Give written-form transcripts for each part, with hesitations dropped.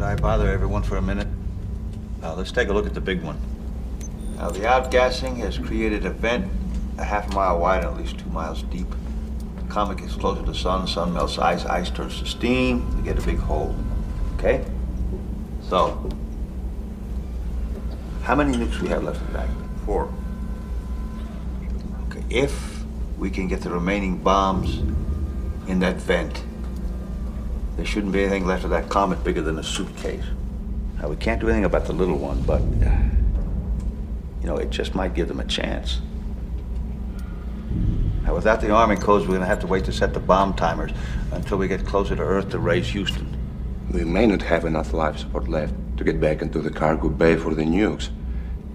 Could I bother everyone for a minute? Let's take a look at the big one. Now, the outgassing has created a vent a half a mile wide and at least 2 miles deep. The comet gets closer to the sun melts ice, ice turns to steam, you get a big hole. Okay? So, how many nukes do we have left in the bag? 4. Okay, if we can get the remaining bombs in that vent, there shouldn't be anything left of that comet bigger than a suitcase. Now, we can't do anything about the little one, but, it just might give them a chance. Now, without the arming codes, we're gonna have to wait to set the bomb timers until we get closer to Earth to raise Houston. We may not have enough life support left to get back into the cargo bay for the nukes,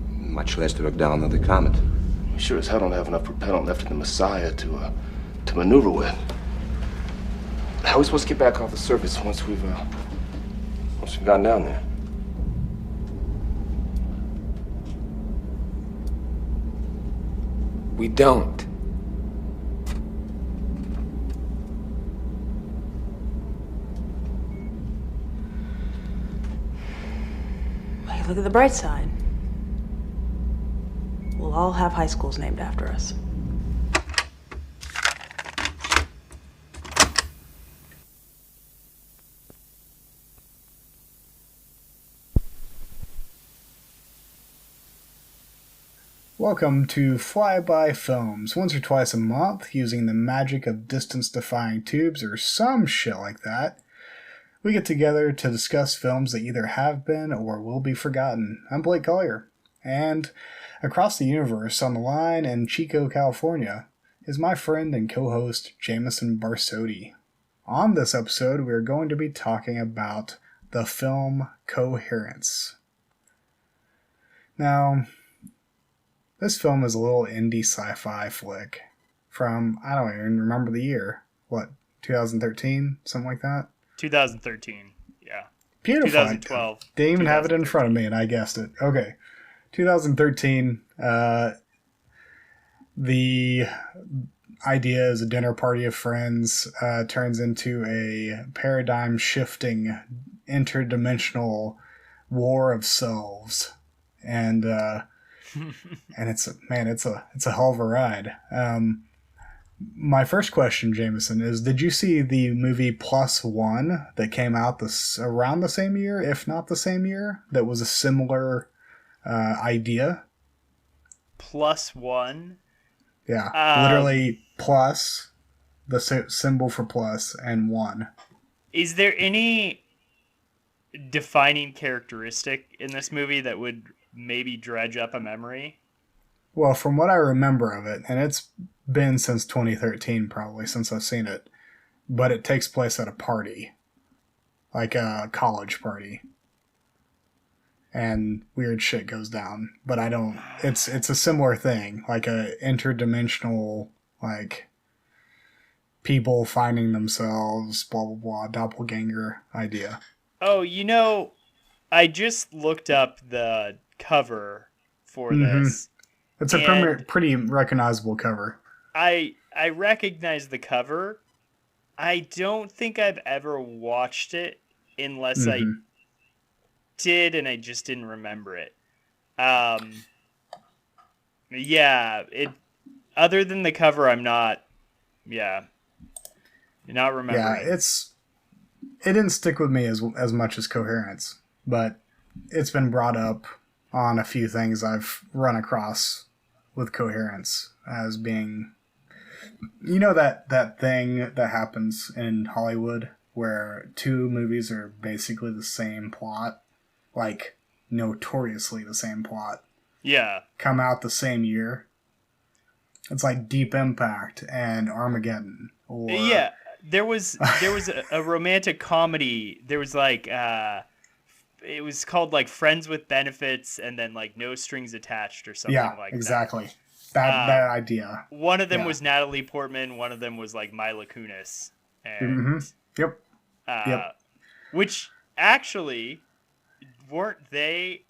much less to look down on the comet. We sure as hell don't have enough propellant left in the Messiah to maneuver with. How are we supposed to get back off the surface once we've gotten down there? We don't. Hey, look at the bright side. We'll all have high schools named after us. Welcome to Flyby Films. Once or twice a month, using the magic of distance-defying tubes or some shit like that, we get together to discuss films that either have been or will be forgotten. I'm Blake Collier, and across the universe on the line in Chico, California, is my friend and co-host Jamison Barsotti. On this episode, we are going to be talking about the film Coherence. Now, this film is a little indie sci-fi flick from, I don't even remember the year. What, 2013? Something like that? 2013, yeah. Beautiful. 2012. Didn't even have it in front of me and I guessed it. Okay. 2013, the idea is a dinner party of friends turns into a paradigm-shifting, interdimensional war of selves. And it's a hell of a ride. My first question, Jamison, is did you see the movie Plus One that came out around the same year, if not the same year, that was a similar idea? Plus One? Yeah, literally plus, the symbol for plus, and one. Is there any defining characteristic in this movie that would maybe dredge up a memory? Well, from what I remember of it, and it's been since 2013 probably since I've seen it, but it takes place at a party, like a college party, and weird shit goes down. But I don't. It's a similar thing, like a interdimensional, like people finding themselves, blah blah blah, doppelganger idea. Oh, I just looked up the cover for this. It's a pretty recognizable cover. I recognize the cover. I don't think I've ever watched it unless I did and I just didn't remember it. Yeah, other than the cover, I'm not remembering. Yeah, it didn't stick with me as much as Coherence, but it's been brought up on a few things I've run across with Coherence as being, that thing that happens in Hollywood where two movies are basically the same plot, like notoriously the same plot. Yeah. Come out the same year. It's like Deep Impact and Armageddon. Or yeah, there was a romantic comedy. There was like it was called like Friends with Benefits and then like No Strings Attached or something like exactly. that. That idea. One of them was Natalie Portman. One of them was like Mila Kunis. And, Yep. Which actually, weren't they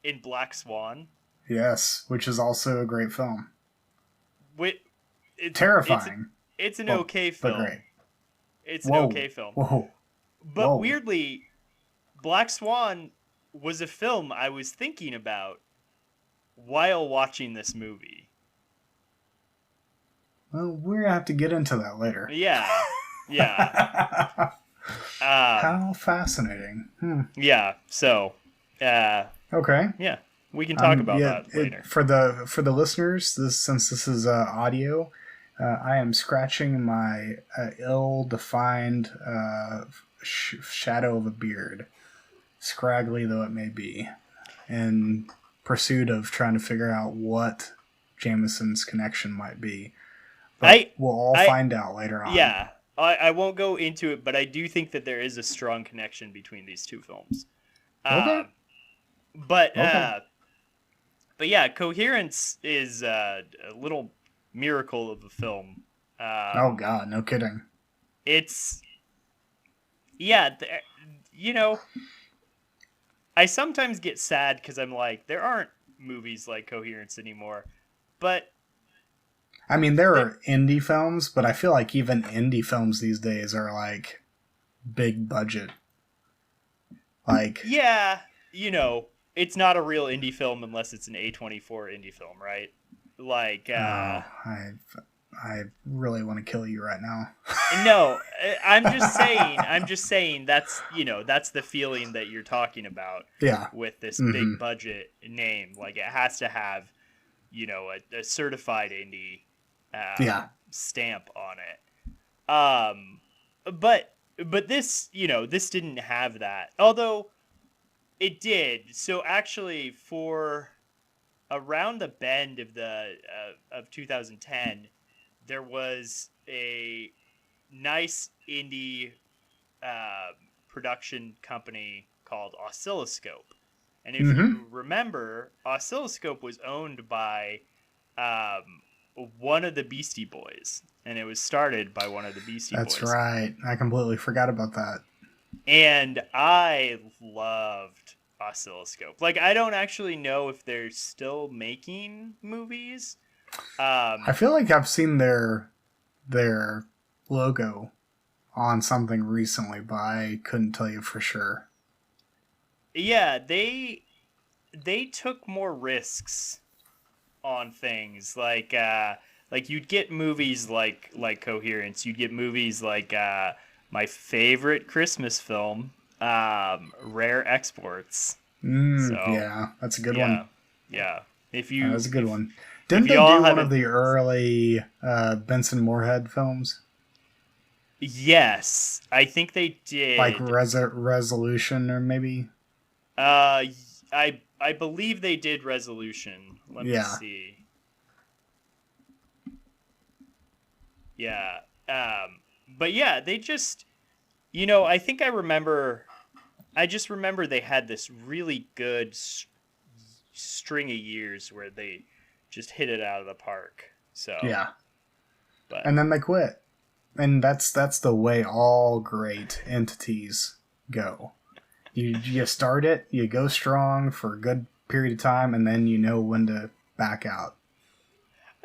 in Black Swan? Yes, which is also a great film. It's terrifying. It's an okay film. But great. It's an okay film. Whoa. But weirdly, Black Swan was a film I was thinking about while watching this movie. Well, we're gonna have to get into that later. Yeah. Yeah. How fascinating. Yeah. So, Okay. yeah, we can talk about that later. For the listeners, since this is audio, I am scratching my ill-defined shadow of a beard, scraggly though it may be, in pursuit of trying to figure out what Jamison's connection might be. But we'll all find out later on. Yeah, I won't go into it, but I do think that there is a strong connection between these two films. Okay. But yeah, Coherence is a little miracle of a film. Oh God, no kidding. It's I sometimes get sad because I'm like, there aren't movies like Coherence anymore, but I mean, there are indie films, but I feel like even indie films these days are like big budget. Like, yeah, it's not a real indie film unless it's an A24 indie film, right? Like, I really want to kill you right now. No, I'm just saying that's the feeling that you're talking about. Yeah. With this big budget name, like it has to have, a certified indie stamp on it. But this, this didn't have that. Although it did. So actually, for around the bend of 2010, there was a nice indie production company called Oscilloscope. And if you remember, Oscilloscope was owned by one of the Beastie Boys. And it was started by one of the Beastie Boys. That's right. I completely forgot about that. And I loved Oscilloscope. Like, I don't actually know if they're still making movies. I feel like I've seen their logo on something recently, but I couldn't tell you for sure. Yeah, they took more risks on things. Like you'd get movies like Coherence. You'd get movies like my favorite Christmas film, Rare Exports. Yeah, that's a good one. Yeah, that's a good one. Didn't they do one of the early Benson Moorhead films? Yes, I think they did. Like Resolution, or maybe. I believe they did Resolution. Let me see. Yeah. But yeah, they just, I think I just remember they had this really good string of years where they just hit it out of the park. So yeah. And then they quit. And that's the way all great entities go. You start it, you go strong for a good period of time, and then you know when to back out.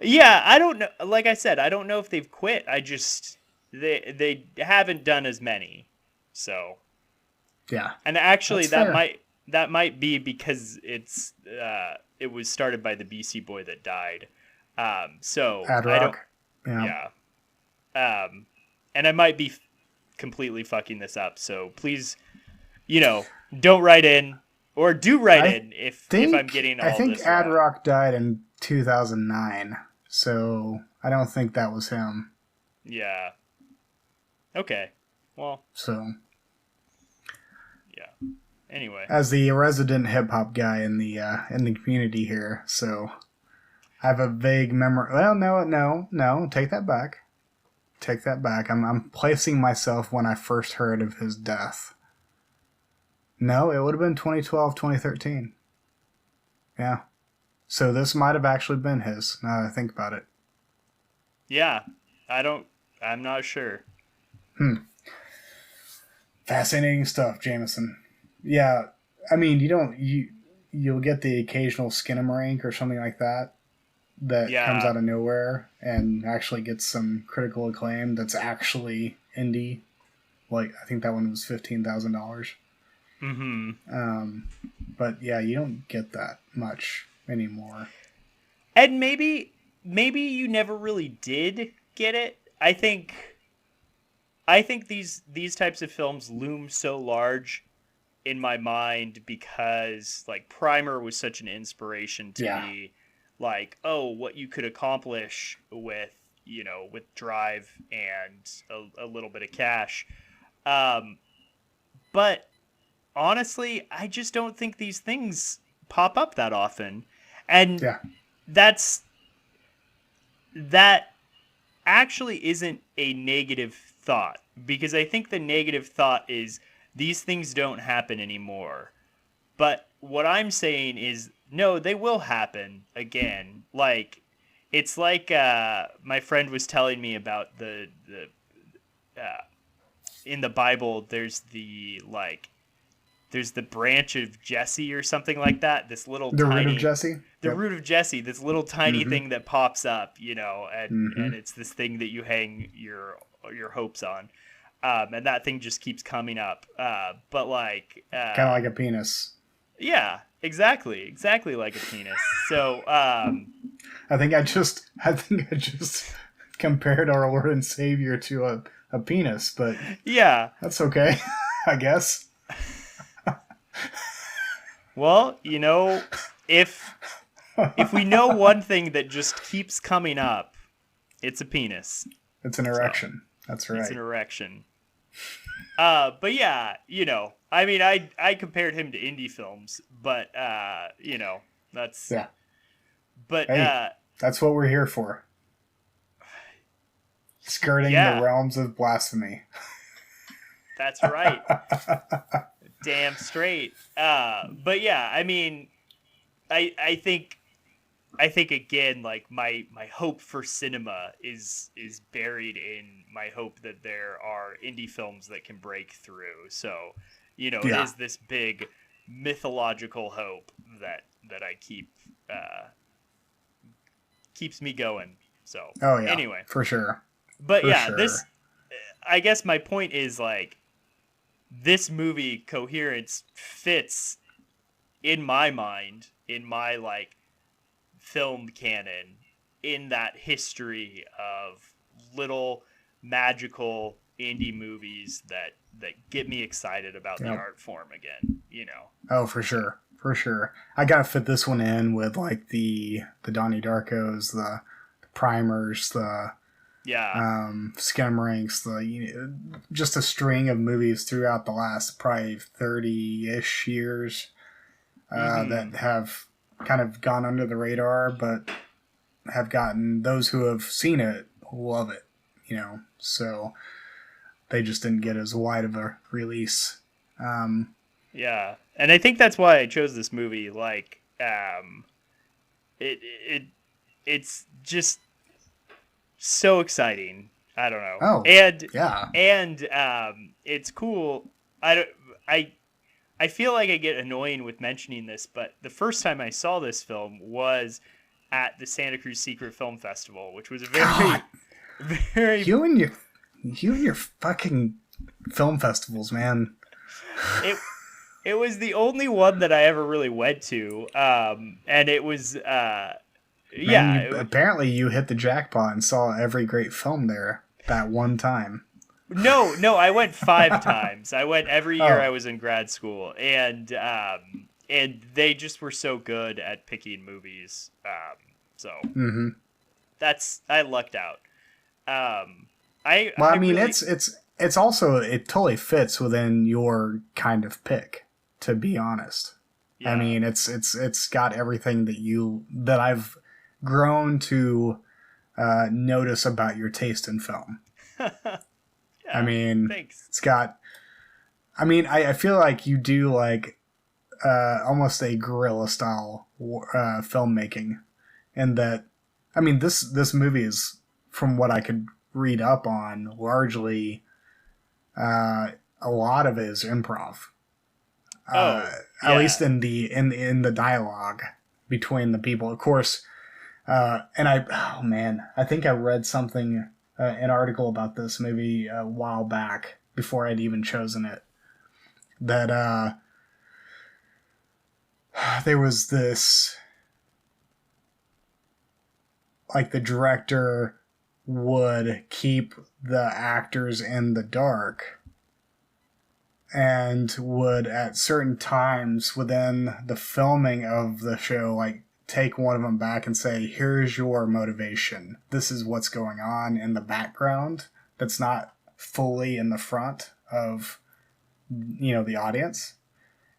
Yeah, I don't know. Like I said, I don't know if they've quit. I just they haven't done as many. So yeah, and actually that's that might be because it was started by the BC boy that died. So Ad-Rock. Yeah. And I might be completely fucking this up. So please, don't write in, or do write in if I'm getting all this wrong. I think Ad-Rock died in 2009, so I don't think that was him. Yeah. Okay. Well. So. Yeah. Anyway. As the resident hip-hop guy in the community here, so I have a vague memory. Well, no, take that back. Take that back. I'm placing myself when I first heard of his death. No, it would have been 2012, 2013. Yeah. So this might have actually been his, now that I think about it. Yeah. I'm not sure. Fascinating stuff, Jamison. Yeah. I mean, you'll get the occasional Skinamarink or something like that comes out of nowhere and actually gets some critical acclaim that's actually indie. Like, I think that one was $15,000. But yeah, you don't get that much anymore. And maybe you never really did get it. I think these types of films loom so large in my mind because like Primer was such an inspiration to me. Like, oh, what you could accomplish with, you know, with drive and a little bit of cash. But honestly, I just don't think these things pop up that often. And that actually isn't a negative thought, because I think the negative thought is these things don't happen anymore. But what I'm saying is, no, they will happen again. Like, it's like my friend was telling me about the in the Bible, there's the branch of Jesse or something like that. This little the tiny root of Jesse. root of Jesse. This little tiny thing that pops up, you know, and it's this thing that you hang your hopes on, and that thing just keeps coming up. But like kind of like a penis. Yeah, exactly like a penis. So I think I just compared our Lord and Savior to a penis, but yeah, that's okay, I guess. Well, you know, if we know one thing that just keeps coming up, it's a penis. It's an erection. That's right. It's an erection. But yeah, you know, I mean, I compared him to indie films, but you know, that's But hey, that's what we're here for. Skirting the realms of blasphemy. That's right. Damn straight. But yeah, I mean, I think again, like my hope for cinema is buried in my hope that there are indie films that can break through. So, you know, it is this big mythological hope that I keeps me going. So, anyway, for sure. But this, I guess my point is like, this movie Coherence fits in my mind, in my like film canon, in that history of little magical indie movies that get me excited about the art form again, you know. Oh, for sure. I gotta fit this one in with like the Donnie Darkos, the Primers, the Skinamarink, just a string of movies throughout the last probably 30-ish years that have kind of gone under the radar, but have gotten those who have seen it love it, you know. So they just didn't get as wide of a release. Yeah, and I think that's why I chose this movie. Like, it's just so exciting. I don't know. Oh, and it's cool. I feel like I get annoying with mentioning this, but the first time I saw this film was at the Santa Cruz Secret Film Festival, which was a very you and your fucking film festivals, man. It was the only one that I ever really went to, and it was apparently you hit the jackpot and saw every great film there that one time. No, I went 5 times. I went every year I was in grad school, and they just were so good at picking movies. I lucked out. It's also, it totally fits within your kind of pick, to be honest. Yeah. I mean, it's got everything that I've grown to notice about your taste in film. I mean, thanks. It's got, I mean, I feel like you do like almost a guerrilla style filmmaking, and that, I mean, this movie is, from what I could read up on, largely a lot of it is improv. At least in the dialogue between the people, of course. And I think I read something, an article about this maybe a while back before I'd even chosen it, that there was this, like, the director would keep the actors in the dark and would at certain times within the filming of the show, like, take one of them back and say, here's your motivation, this is what's going on in the background that's not fully in the front of, you know, the audience.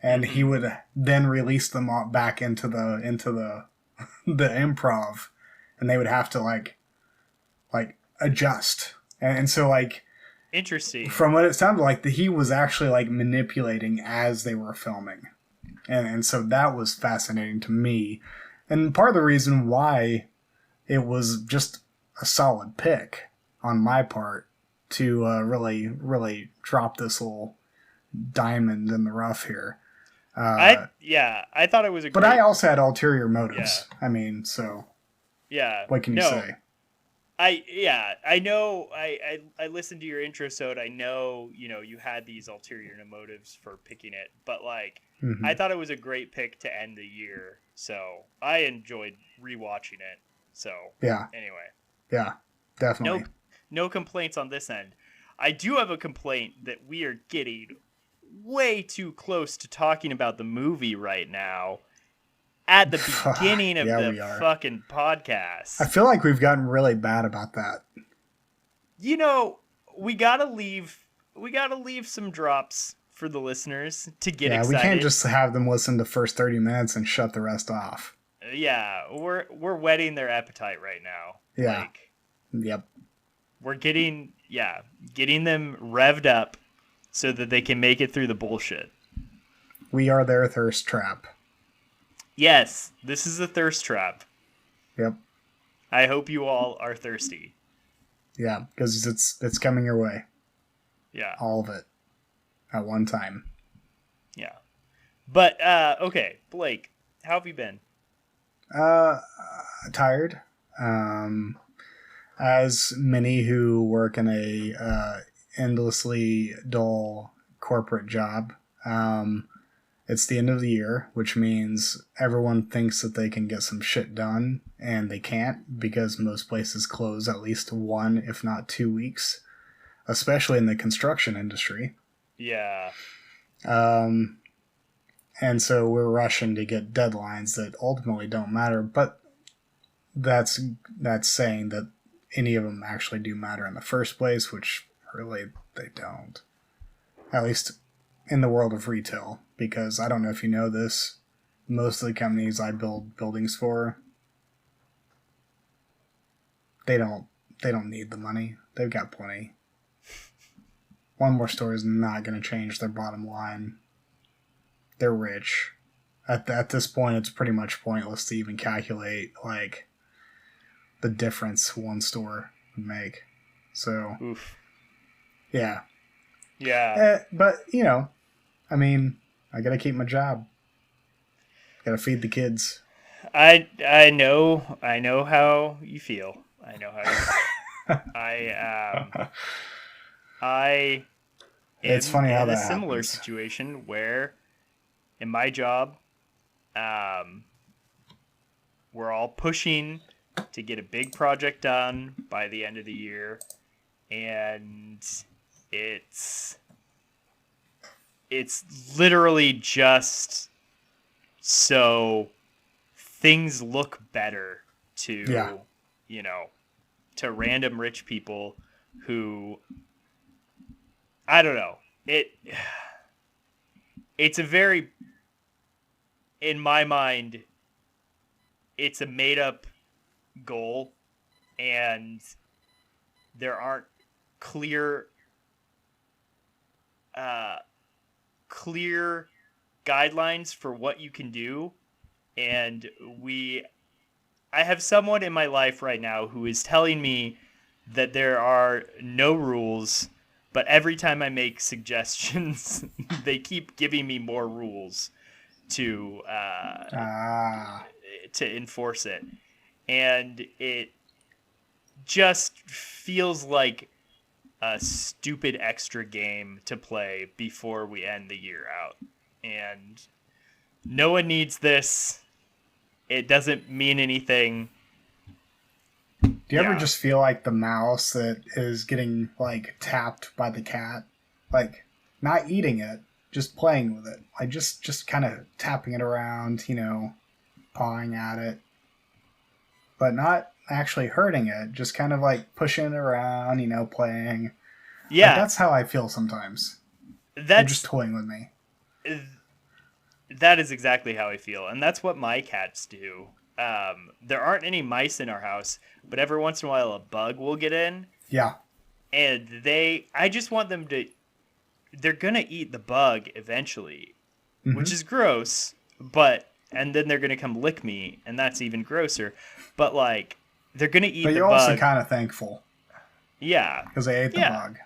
And he would then release them all back into the the improv, and they would have to like adjust. And so, like, Interesting. from what it sounded like, he was actually like manipulating as they were filming, and so that was fascinating to me, and part of the reason why it was just a solid pick on my part to really drop this little diamond in the rough here. I thought it was a But great... I also had ulterior motives. Yeah. I mean, so yeah. What can you say? I know. I listened to your intro, so I know, you know, you had these ulterior motives for picking it, but like, I thought it was a great pick to end the year, so I enjoyed rewatching it. So yeah. Anyway. Yeah, definitely. No complaints on this end. I do have a complaint that we are getting way too close to talking about the movie right now at the beginning of the fucking podcast. I feel like we've gotten really bad about that. You know, we gotta leave some drops for the listeners to get excited. Yeah, we can't just have them listen to the first 30 minutes and shut the rest off. Yeah, we're whetting their appetite right now. Yeah. Like, yep. We're getting them revved up so that they can make it through the bullshit. We are their thirst trap. Yes, this is a thirst trap. Yep. I hope you all are thirsty. Yeah, because it's coming your way. Yeah. All of it. At one time. Yeah. But, okay, Blake, how have you been? Tired. As many who work in a endlessly dull corporate job, it's the end of the year, which means everyone thinks that they can get some shit done, and they can't, because most places close at least 1, if not 2 weeks, especially in the construction industry. Yeah. And so we're rushing to get deadlines that ultimately don't matter, but that's saying that any of them actually do matter in the first place, which really they don't. At least in the world of retail, because I don't know if you know this, most of the companies I build buildings for, they don't need the money. They've got plenty. One more store is not going to change their bottom line. They're rich. At this point, it's pretty much pointless to even calculate like the difference one store would make. So, oof. Yeah. Yeah. But, you know, I mean, I got to keep my job. Got to feed the kids. I know how you feel. I know how you feel. I it's funny how that in a similar happens. situation where in my job, we're all pushing to get a big project done by the end of the year, and it's literally just so things look better to to random rich people who, I don't know, it's a very, in my mind, it's a made up goal, and there aren't clear guidelines for what you can do. And I have someone in my life right now who is telling me that there are no rules, but every time I make suggestions, they keep giving me more rules to enforce it. And it just feels like a stupid extra game to play before we end the year out. And no one needs this. It doesn't mean anything. Do you ever just feel like the mouse that is getting, like, tapped by the cat? Like, not eating it, just playing with it. Like, just kind of tapping it around, you know, pawing at it. But not actually hurting it, just kind of, like, pushing it around, you know, playing. Yeah. Like, that's how I feel sometimes. They're just toying with me. That is exactly how I feel, and that's what my cats do. There aren't any mice in our house, but every once in a while a bug will get in. Yeah. And I just want them to, they're gonna eat the bug eventually, which is gross, and then they're gonna come lick me, and that's even grosser. But, like, they're gonna eat the bug. But you're also kind of thankful. Yeah. Because they ate the bug.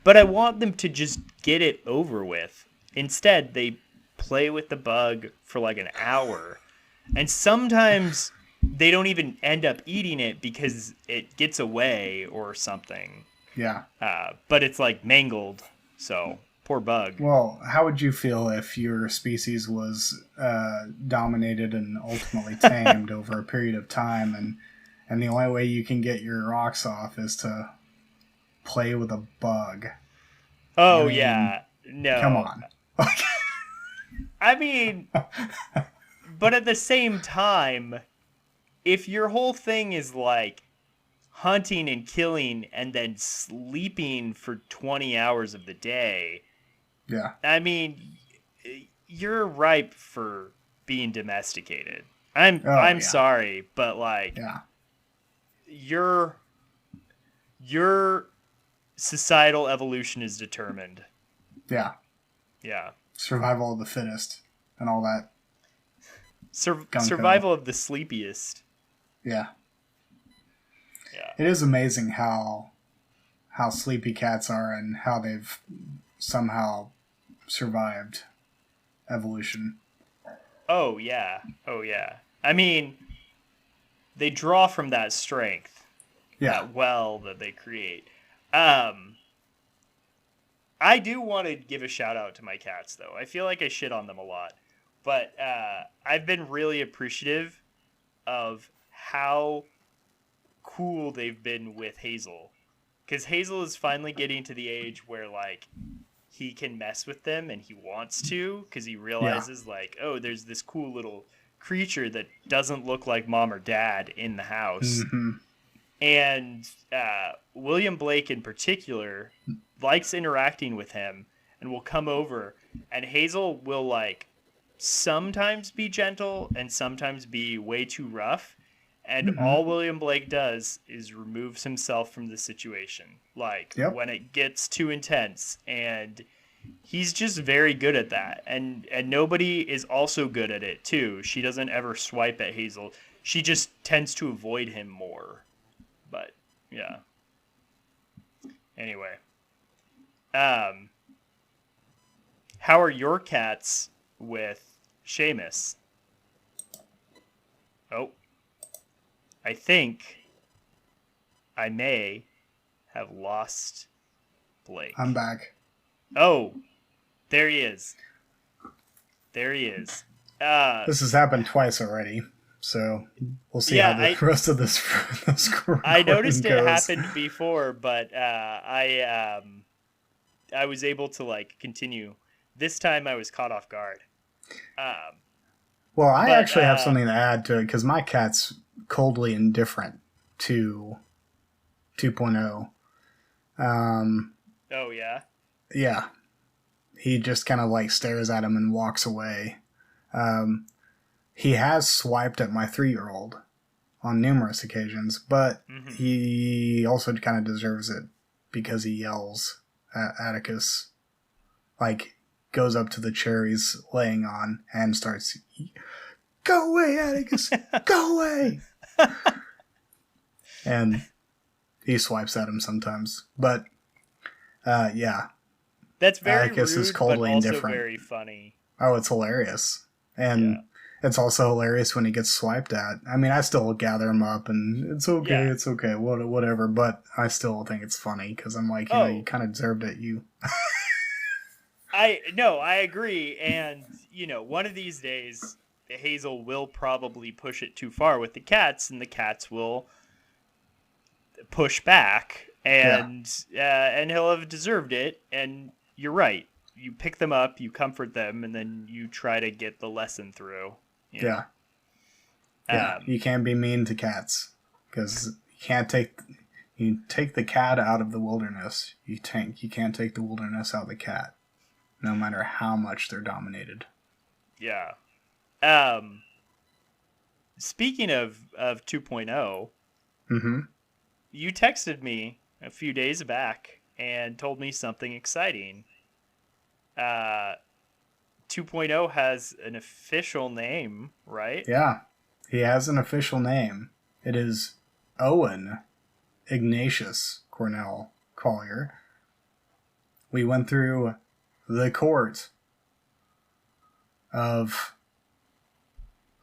But I want them to just get it over with. Instead, they play with the bug for like an hour, and sometimes they don't even end up eating it because it gets away or something. Yeah. But it's like mangled, so poor bug. Well, how would you feel if your species was dominated and ultimately tamed over a period of time, and the only way you can get your rocks off is to play with a bug? Oh, I mean, yeah. No. Come on. I mean, but at the same time, if your whole thing is like hunting and killing and then sleeping for 20 hours of the day, yeah, I mean, you're ripe for being domesticated. I'm sorry, but like, your societal evolution is determined. Yeah. Yeah. Survival of the fittest and all that. Survival of the sleepiest. Yeah. Yeah. It is amazing how sleepy cats are and how they've somehow survived evolution. Oh, yeah. Oh, yeah. I mean, they draw from that strength. Yeah. That well that they create. I do want to give a shout out to my cats, though. I feel like I shit on them a lot. But I've been really appreciative of how cool they've been with Hazel. Because Hazel is finally getting to the age where, like, he can mess with them and he wants to. Because he realizes, like, oh, there's this cool little creature that doesn't look like mom or dad in the house. Mm-hmm. And William Blake in particular likes interacting with him and will come over, and Hazel will like sometimes be gentle and sometimes be way too rough, and all William Blake does is removes himself from the situation, like when it gets too intense, and he's just very good at that, and nobody is also good at it too. She doesn't ever swipe at Hazel, she just tends to avoid him more. But yeah, anyway, how are your cats with Seamus? Oh, I think I may have lost Blake. I'm back. Oh, there he is. There he is. This has happened twice already, so we'll see how the rest of this I noticed it happened before, but I was able to like continue. This time I was caught off guard. Well, I actually have something to add to it because my cat's coldly indifferent to 2.0. Oh yeah. Yeah, he just kind of like stares at him and walks away. He has swiped at my 3-year-old on numerous occasions, but he also kind of deserves it because he yells at Atticus, like goes up to the chair he's laying on and starts, "Go away, Atticus! Go away!" And he swipes at him sometimes, but yeah. That's very Atticus rude, is coldly but also indifferent. very funny. Oh, it's hilarious. And it's also hilarious when he gets swiped at. I mean, I still gather him up and it's okay, whatever. But I still think it's funny because I'm like, you know, you kind of deserved it. You. I agree, and one of these days Hazel will probably push it too far with the cats, and the cats will push back, and he'll have deserved it. And you're right. You pick them up, you comfort them, and then you try to get the lesson through. Yeah. Yeah, you can't be mean to cats because you take the cat out of the wilderness. You can't take the wilderness out of the cat, no matter how much they're dominated. Yeah. Speaking of 2.0, you texted me a few days back and told me something exciting. 2.0 has an official name, right? Yeah, he has an official name. It is Owen Ignatius Cornell Collier. We went through the court of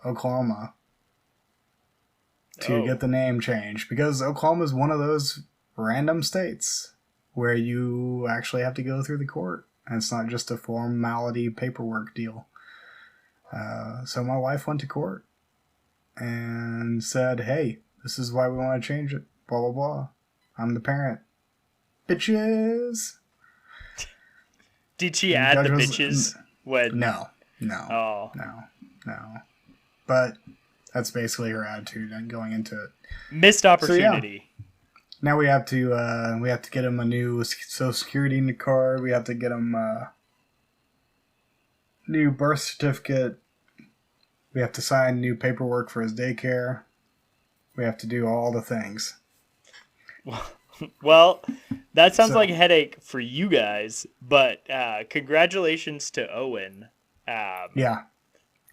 Oklahoma to get the name changed, because Oklahoma is one of those random states where you actually have to go through the court, and it's not just a formality paperwork deal. So my wife went to court and said, hey, this is why we want to change it, blah, blah, blah. I'm the parent. Bitches! Did she add the bitches? No. Oh. No. But that's basically her attitude and going into it. Missed opportunity. So, yeah. Now we have to get him a new Social Security card. We have to get him a new birth certificate. We have to sign new paperwork for his daycare. We have to do all the things. Well, that sounds like a headache for you guys, but congratulations to Owen. Yeah.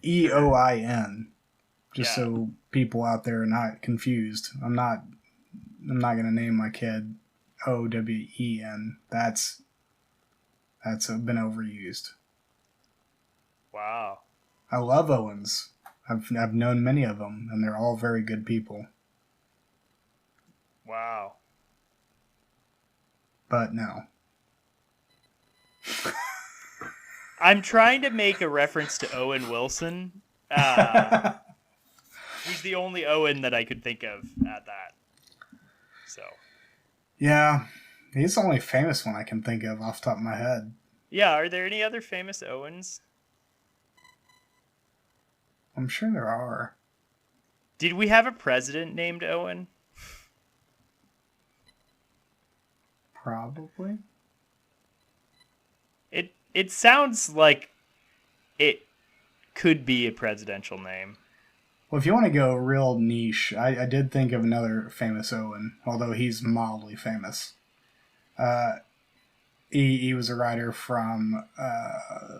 EOIN. Just so people out there are not confused. I'm not going to name my kid OWEN. That's been overused. Wow. I love Owens. I've known many of them, and they're all very good people. Wow. But no. I'm trying to make a reference to Owen Wilson. He's the only Owen that I could think of at that. So. Yeah, he's the only famous one I can think of off the top of my head. Yeah, are there any other famous Owens? I'm sure there are. Did we have a president named Owen? Probably. It sounds like it could be a presidential name. Well, if you want to go real niche, I did think of another famous Owen, although he's mildly famous. He was a writer from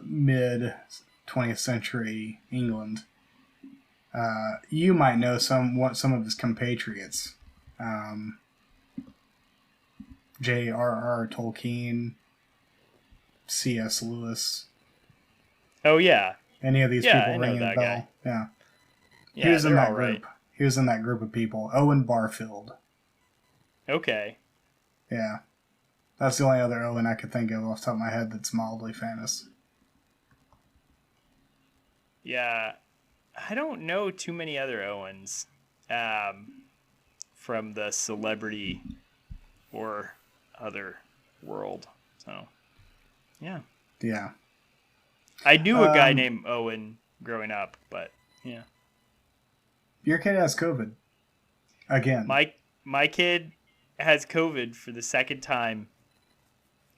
mid 20th century England. You might know some of his compatriots. J.R.R. Tolkien, C.S. Lewis. Oh, yeah. Any of these people ringing a bell? Guy. Yeah. Yeah, he was in that group. Right. He was in that group of people. Owen Barfield. Okay. Yeah. That's the only other Owen I could think of off the top of my head that's mildly famous. Yeah. I don't know too many other Owens from the celebrity or other world. So, yeah. Yeah. I knew a guy named Owen growing up, but yeah. Your kid has COVID. Again. My kid has COVID for the second time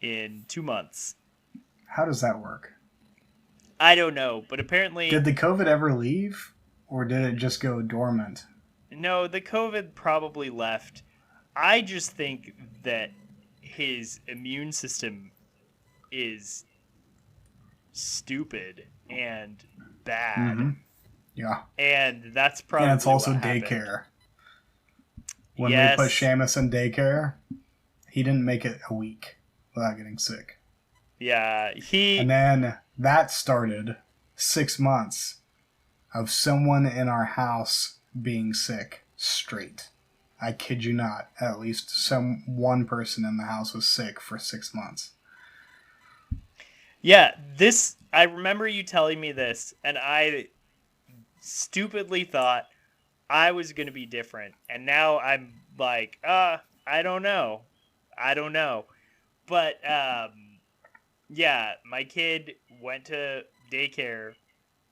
in 2 months. How does that work? I don't know, but apparently... Did the COVID ever leave? Or did it just go dormant? No, the COVID probably left. I just think that his immune system is stupid and bad. Mm-hmm. Yeah. And that's probably And it's also what daycare. happened. When we put Seamus in daycare, he didn't make it a week without getting sick. Yeah, And then that started 6 months of someone in our house being sick straight. I kid you not. At least one person in the house was sick for 6 months. Yeah, I remember you telling me this, and I stupidly thought I was going to be different. And now I'm like, I don't know. I don't know. But, yeah, my kid went to daycare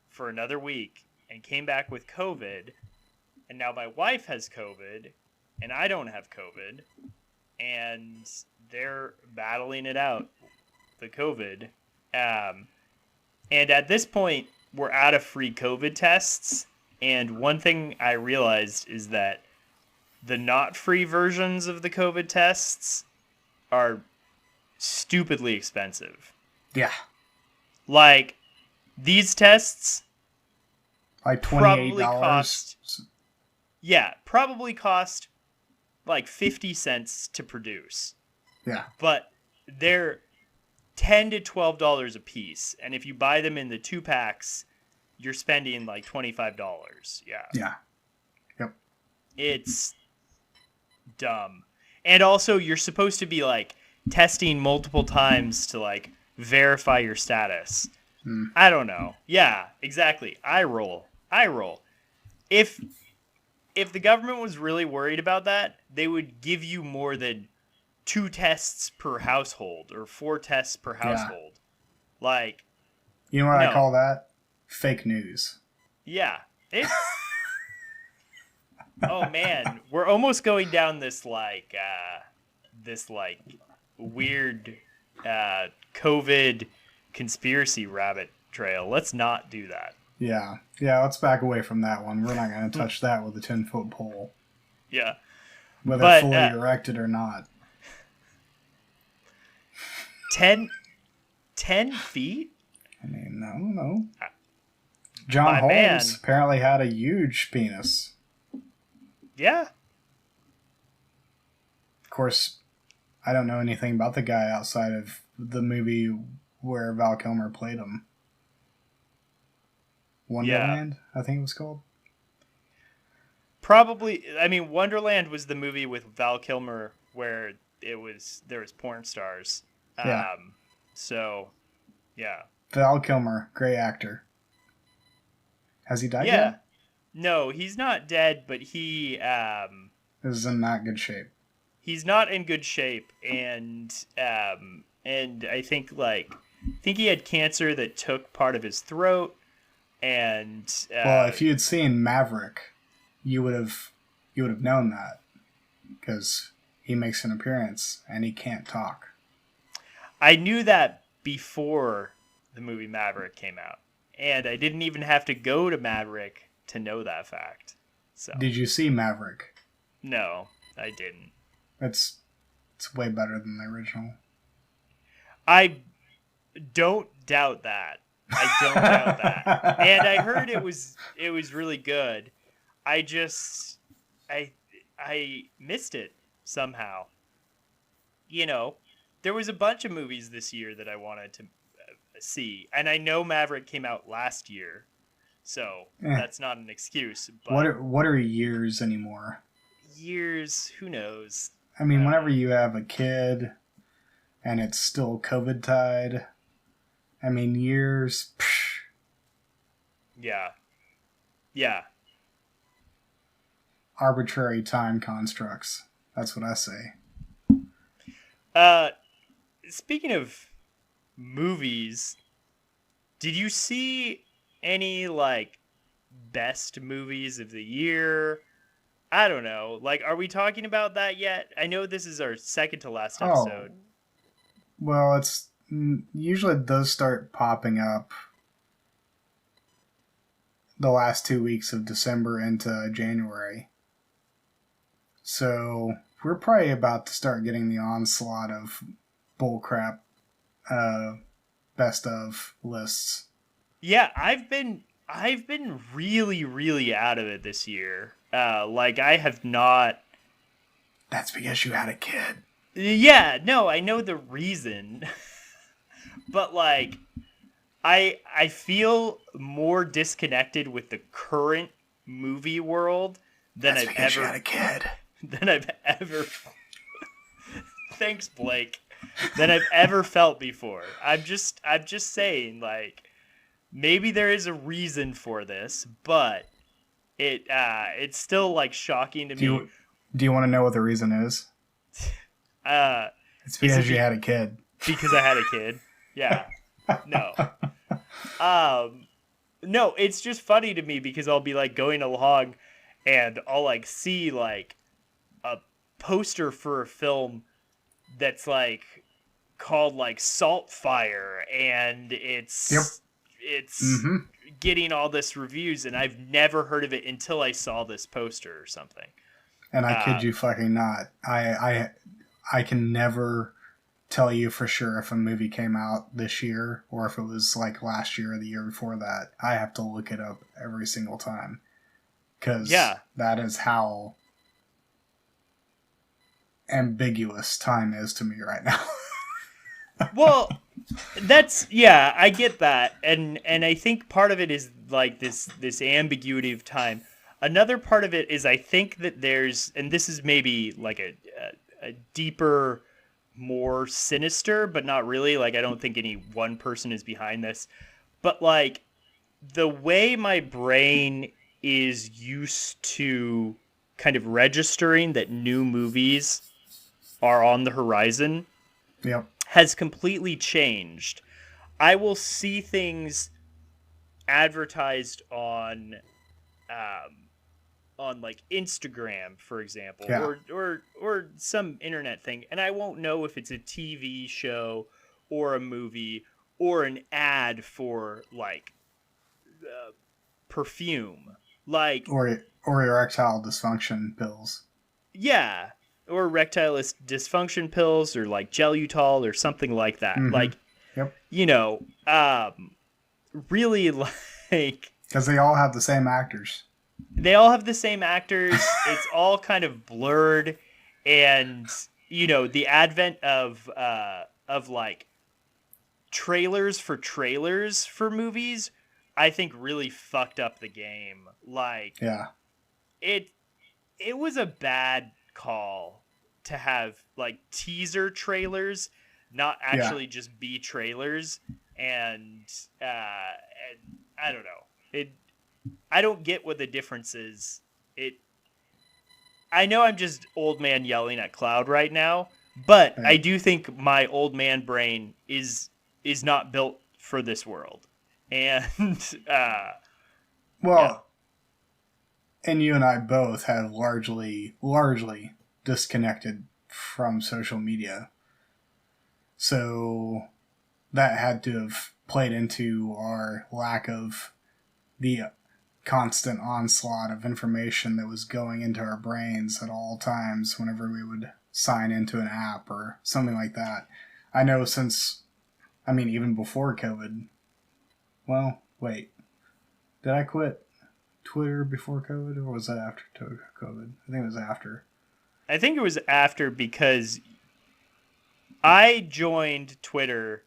for another week and came back with COVID. And now my wife has COVID, and I don't have COVID. And they're battling it out, the COVID. And at this point, we're out of free COVID tests. And one thing I realized is that the not free versions of the COVID tests are stupidly expensive. Yeah. Like, these tests Like probably $28. probably cost like 50 cents to produce. Yeah. But they're $10 to $12 a piece. And if you buy them in the 2-packs, you're spending like $25. Yeah. Yeah. Yep. It's dumb. And also, you're supposed to be like testing multiple times to like verify your status. I don't know. Yeah, exactly. I roll. If the government was really worried about that, they would give you more than 2 tests per household or 4 tests per household. Yeah. Like, you know what I call that? Fake news. Yeah. It's oh man, we're almost going down this weird COVID conspiracy rabbit trail. Let's not do that. Yeah, let's back away from that one. We're not going to touch that with a 10-foot pole. Yeah. Whether fully erected or not. 10 feet? I mean, I don't know. John Holmes apparently had a huge penis. Yeah. Of course, I don't know anything about the guy outside of the movie where Val Kilmer played him. Wonderland, I think it was called. Probably. I mean, Wonderland was the movie with Val Kilmer where there was porn stars. Yeah. So, yeah. Val Kilmer, great actor. Has he died yet? No, he's not dead, but he is in not good shape. He's not in good shape, and I think he had cancer that took part of his throat, and well, if you had seen Maverick, you would have known that, because he makes an appearance and he can't talk. I knew that before the movie Maverick came out, and I didn't even have to go to Maverick to know that fact. So, did you see Maverick? No, I didn't. It's way better than the original. I don't doubt that. And I heard it was really good. I missed it somehow. You know, there was a bunch of movies this year that I wanted to see, and I know Maverick came out last year, so that's not an excuse. But what are years anymore? Years, who knows? I mean, whenever you have a kid and it's still COVID tide, I mean, years. Psh. Yeah. Arbitrary time constructs. That's what I say. Speaking of movies, did you see any best movies of the year? I don't know. Are we talking about that yet? I know this is our second to last episode. Well, it's usually those start popping up the last 2 weeks of December into January. So we're probably about to start getting the onslaught of bullcrap best of lists. Yeah, I've been really, really out of it this year. I have not. That's because you had a kid. Yeah, no, I know the reason. But I feel more disconnected with the current movie world than I've ever. You had a kid. Than I've ever. Thanks, Blake. than I've ever felt before. I'm just saying, like, maybe there is a reason for this, but it's still like shocking to me. Do you want to know what the reason is? It's because you had a kid. Because I had a kid. Yeah. No. No, it's just funny to me because I'll be like going along and I'll like see like a poster for a film that's like called like Saltfire, and it's getting all this reviews, and I've never heard of it until I saw this poster or something. And I kid you fucking not. I can never tell you for sure if a movie came out this year or if it was like last year or the year before that. I have to look it up every single time. Because that is how ambiguous time is to me right now. Well, I get that. And I think part of it is like this ambiguity of time. Another part of it is I think that there's, and this is maybe like a deeper, more sinister, but not really. Like, I don't think any one person is behind this. But like the way my brain is used to kind of registering that new movies are on the horizon has completely changed. I will see things advertised on like Instagram, for example, or some internet thing, and I won't know if it's a TV show or a movie or an ad for like perfume, like or erectile dysfunction pills. Yeah, or erectile dysfunction pills, or like Gelutol or something like that. Mm-hmm. Like, you know, really like because they all have the same actors. They all have the same actors. It's all kind of blurred, and you know, the advent of like trailers for movies, I think really fucked up the game. Like, it was a bad call to have like teaser trailers not actually just be trailers, and I don't know. I don't get what the difference is. I know I'm just old man yelling at cloud right now, but I do think my old man brain is not built for this world. And and you and I both have largely disconnected from social media. So that had to have played into our lack of the constant onslaught of information that was going into our brains at all times whenever we would sign into an app or something like that. I know even before COVID. Well, wait. Did I quit Twitter before COVID, or was that after COVID? I think it was after. I think it was after, because I joined Twitter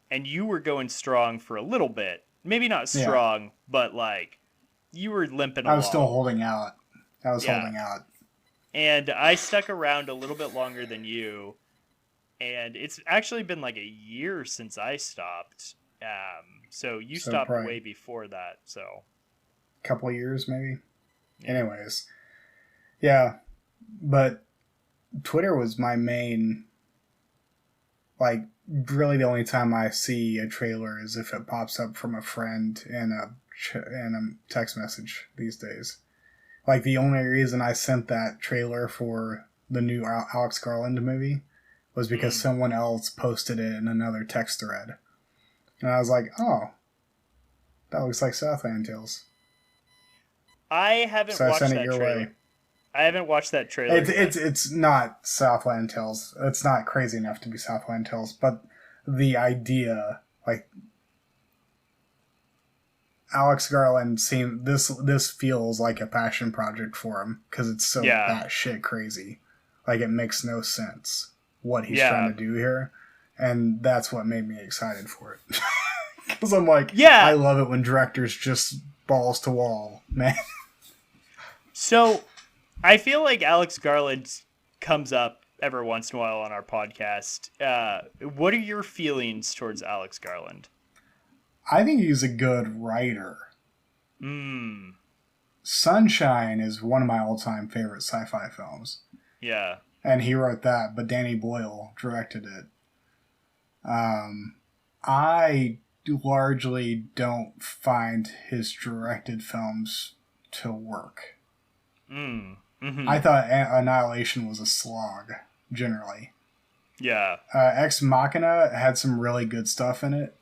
and you were going strong for a little bit. Maybe not strong, but like you were limping along. I was still holding out. Holding out. And I stuck around a little bit longer than you. And it's actually been like a year since I stopped. So you stopped way before that. So a couple of years, maybe. Yeah. Anyways. Yeah. But Twitter was my main, like, really the only time I see a trailer is if it pops up from a friend in a text message these days. Like, the only reason I sent that trailer for the new Alex Garland movie was because someone else posted it in another text thread. And I was like, oh, that looks like Southland Tales. I haven't watched that trailer. I haven't watched that trailer. It's not Southland Tales. It's not crazy enough to be Southland Tales, but the idea, like, Alex Garland this feels like a passion project for him because it's so batshit crazy. Like, it makes no sense what he's trying to do here, and that's what made me excited for it. Because I'm like, I love it when directors just balls to wall, man. So I feel like Alex Garland comes up every once in a while on our podcast. What are your feelings towards Alex Garland? I think he's a good writer. Sunshine is one of my all-time favorite sci-fi films. Yeah. And he wrote that, but Danny Boyle directed it. I largely don't find his directed films to work. I thought Annihilation was a slog, generally. Yeah. Ex Machina had some really good stuff in it.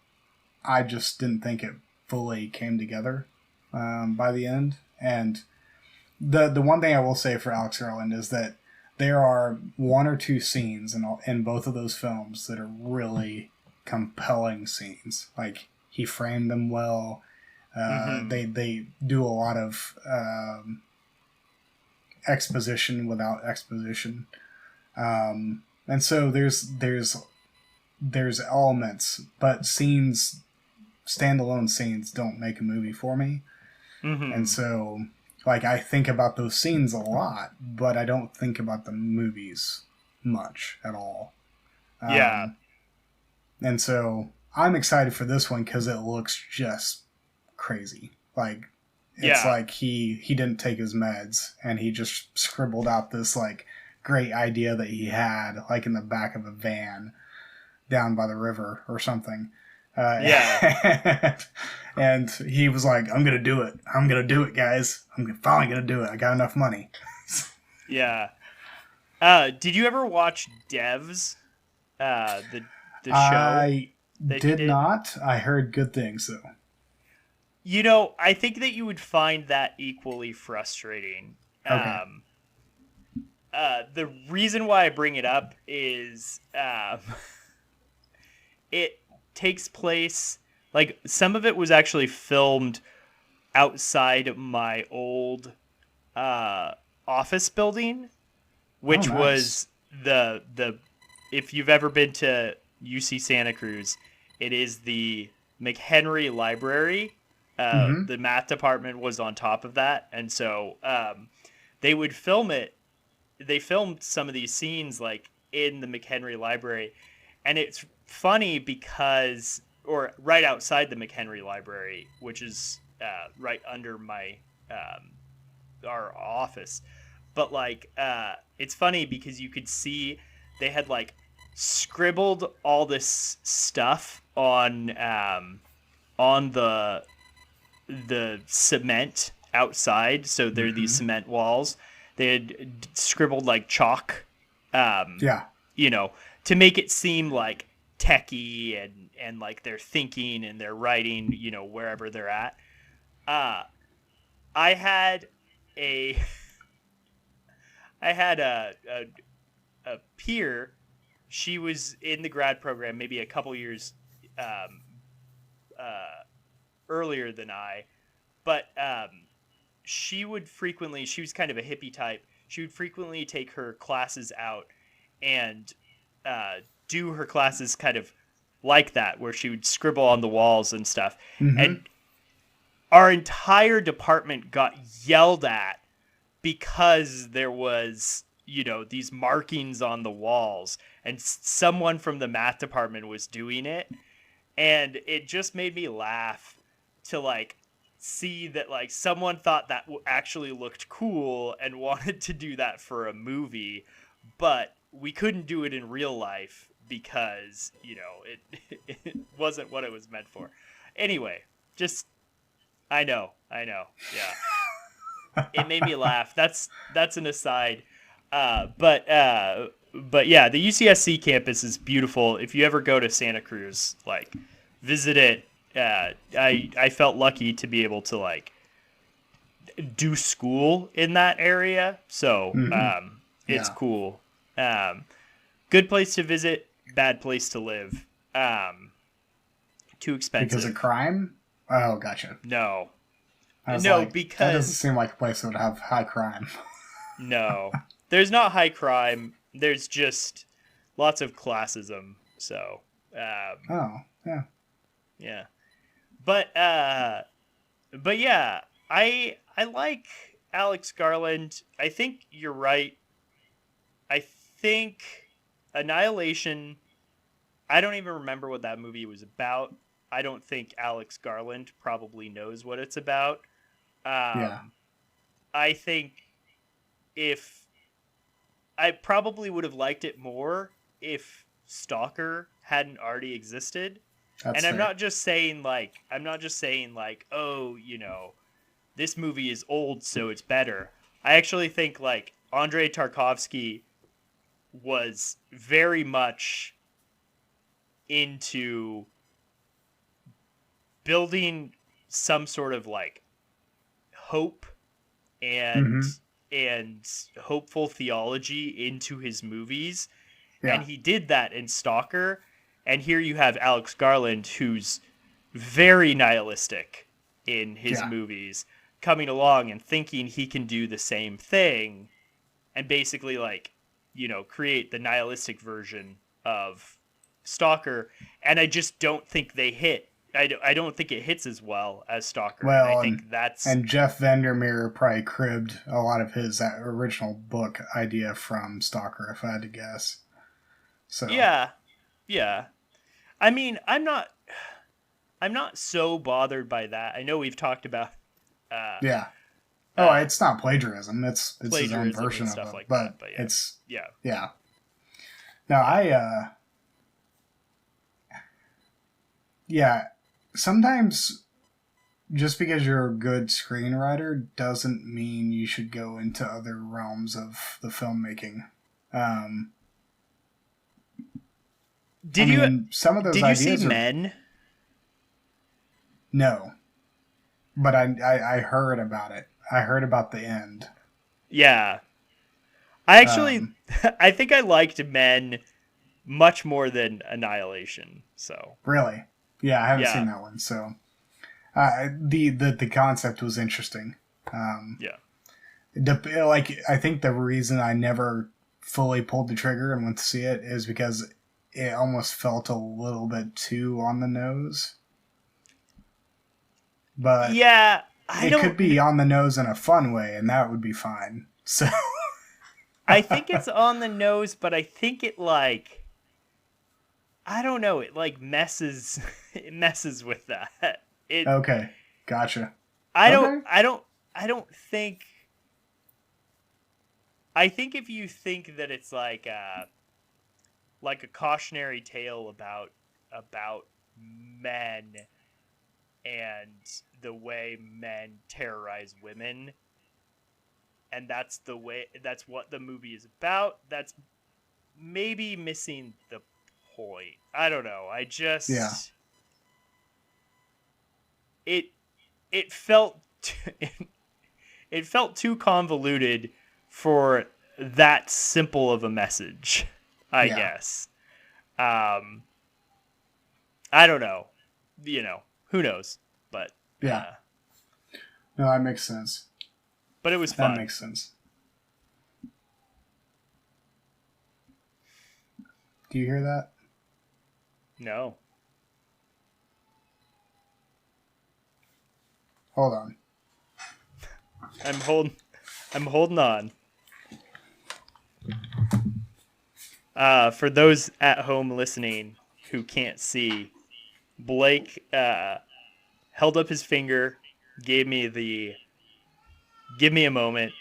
I just didn't think it fully came together by the end. And the one thing I will say for Alex Garland is that there are one or two scenes in both of those films that are really compelling scenes. Like, he framed them well. They do a lot of exposition without exposition. And so there's elements, but standalone scenes don't make a movie for me. And so, like, I think about those scenes a lot, but I don't think about the movies much at all. Yeah. And so I'm excited for this one because it looks just crazy. Like, it's like he didn't take his meds and he just scribbled out this, like, great idea that he had, like, in the back of a van down by the river or something. And he was like, I'm going to do it. I'm going to do it, guys. I'm finally going to do it. I got enough money. Yeah. Did you ever watch Devs? The show? I did not. I heard good things, though. You know, I think that you would find that equally frustrating. Okay. The reason why I bring it up is it takes place, like, some of it was actually filmed outside my old office building, which was the if you've ever been to UC Santa Cruz, it is the McHenry Library. The math department was on top of that, and so they would film it. They filmed some of these scenes, like, in the McHenry Library, and it's funny because, or right outside the McHenry Library, which is right under my our office. But, like, it's funny because you could see they had, like, scribbled all this stuff on the cement outside. So there are these cement walls. They had scribbled, like, chalk, you know, to make it seem like techie and like they're thinking and they're writing, you know, wherever they're at. I had a peer. She was in the grad program maybe a couple years earlier than I, but she was kind of a hippie type. She would frequently take her classes out and do her classes kind of like that, where she would scribble on the walls and stuff. And our entire department got yelled at because there was, you know, these markings on the walls, and someone from the math department was doing it. And it just made me laugh to, like, see that, like, someone thought that actually looked cool and wanted to do that for a movie, but we couldn't do it in real life because, you know, it wasn't what it was meant for. Anyway, just, I know, yeah. It made me laugh. That's an aside. But yeah, the UCSC campus is beautiful. If you ever go to Santa Cruz, like, visit it. I felt lucky to be able to, like, do school in that area. So, it's cool. Good place to visit, bad place to live. Too expensive. Because of crime? Oh, gotcha. No. Because because that doesn't seem like a place that would have high crime. No. There's not high crime. There's just lots of classism. So, oh, yeah. Yeah. But yeah, I like Alex Garland. I think you're right. I think Annihilation, I don't even remember what that movie was about. I don't think Alex Garland probably knows what it's about. Yeah. I think if I probably would have liked it more if Stalker hadn't already existed. That's And I'm fair. not just saying like oh, this movie is old so it's better. I actually think like Andrei Tarkovsky was very much into building some sort of like hope and hopeful theology into his movies. Yeah. And he did that in Stalker. And here you have Alex Garland, who's very nihilistic in his movies, coming along and thinking he can do the same thing and basically like, create the nihilistic version of Stalker. And I just don't think they hit. I don't think it hits as well as Stalker. Well, and I think that's... And Jeff Vandermeer probably cribbed a lot of his original book idea from Stalker, if I had to guess. So Yeah. I mean, I'm not so bothered by that. I know we've talked about it's not plagiarism. It's his own plagiarism version and of stuff it. like but that. But it's yeah. Now sometimes just because you're a good screenwriter doesn't mean you should go into other realms of the filmmaking. Some of those ideas Did you see are, Men? No. But I heard about it. I heard about the end. Yeah. I actually I think I liked Men much more than Annihilation. So Really? Yeah, I haven't seen that one. So the concept was interesting. I think the reason I never fully pulled the trigger and went to see it is because it almost felt a little bit too on the nose. But yeah, it could be on the nose in a fun way, and that would be fine. So I think it's on the nose, but I think it like, I don't know, it like messes with that. Okay, gotcha. I think if you think that it's like a cautionary tale about men and the way men terrorize women, and that's what the movie is about, that's maybe missing the point. I don't know. It felt it felt too convoluted for that simple of a message, I guess. I don't know. Who knows? But no, that makes sense. But it was fun. That makes sense. Do you hear that? No. Hold on. I'm holding on. For those at home listening who can't see, Blake held up his finger, gave me a moment,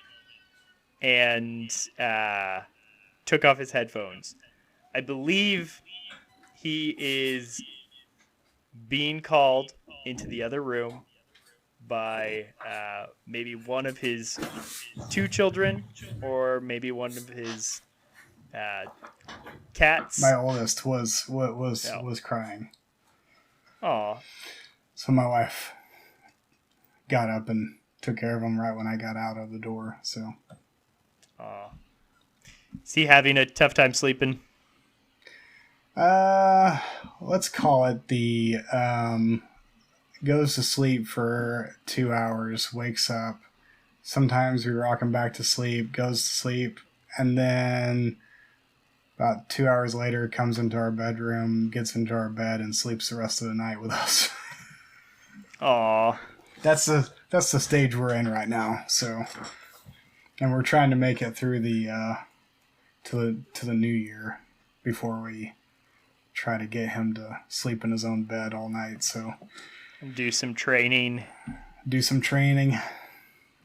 and took off his headphones. I believe he is being called into the other room by maybe one of his two children, or maybe one of his cats. My oldest was crying. Aw. So my wife got up and took care of him right when I got out of the door. So. Aw. Is he having a tough time sleeping? Let's call it the goes to sleep for 2 hours, wakes up. Sometimes we rock him back to sleep, goes to sleep, and then about 2 hours later comes into our bedroom, gets into our bed, and sleeps the rest of the night with us. Aw. That's the stage we're in right now. So, and we're trying to make it through the to the new year before we try to get him to sleep in his own bed all night. So Do some training.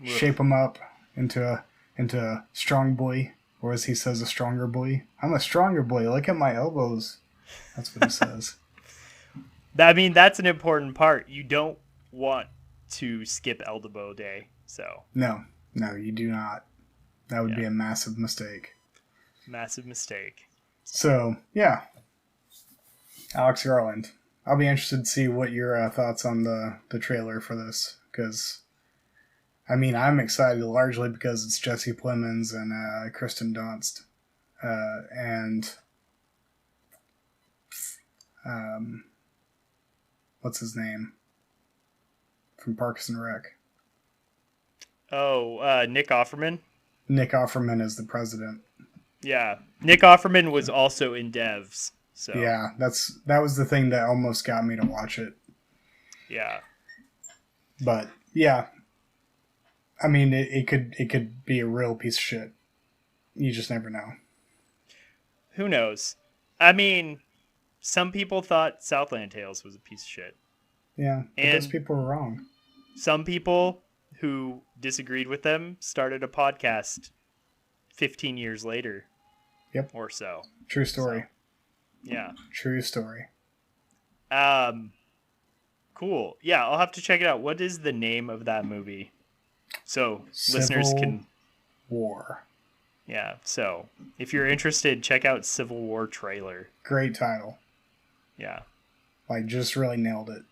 Shape him up into a strong boy, or as he says, a stronger boy. I'm a stronger boy. Look at my elbows. That's what he says. I mean, that's an important part. You don't want to skip elbow day. So No, you do not. That would be a massive mistake. Massive mistake. So, yeah. Alex Garland. I'll be interested to see what your thoughts on the trailer for this, because, I mean, I'm excited largely because it's Jesse Plemons and Kristen Dunst. What's his name? From Parks and Rec. Oh, Nick Offerman? Nick Offerman is the president. Yeah. Nick Offerman was also in Devs. So Yeah, that was the thing that almost got me to watch it. Yeah. But yeah, I mean, it could be a real piece of shit. You just never know. Who knows? I mean, some people thought Southland Tales was a piece of shit. Yeah, but And those people were wrong. some people who disagreed with them started a podcast 15 years later. Yep. Or so. True story. So, yeah. True story. Cool. Yeah, I'll have to check it out. What is the name of that movie? So listeners Civil can... War. Yeah, so if you're interested, check out Civil War trailer. Great title. Yeah. Like, just really nailed it.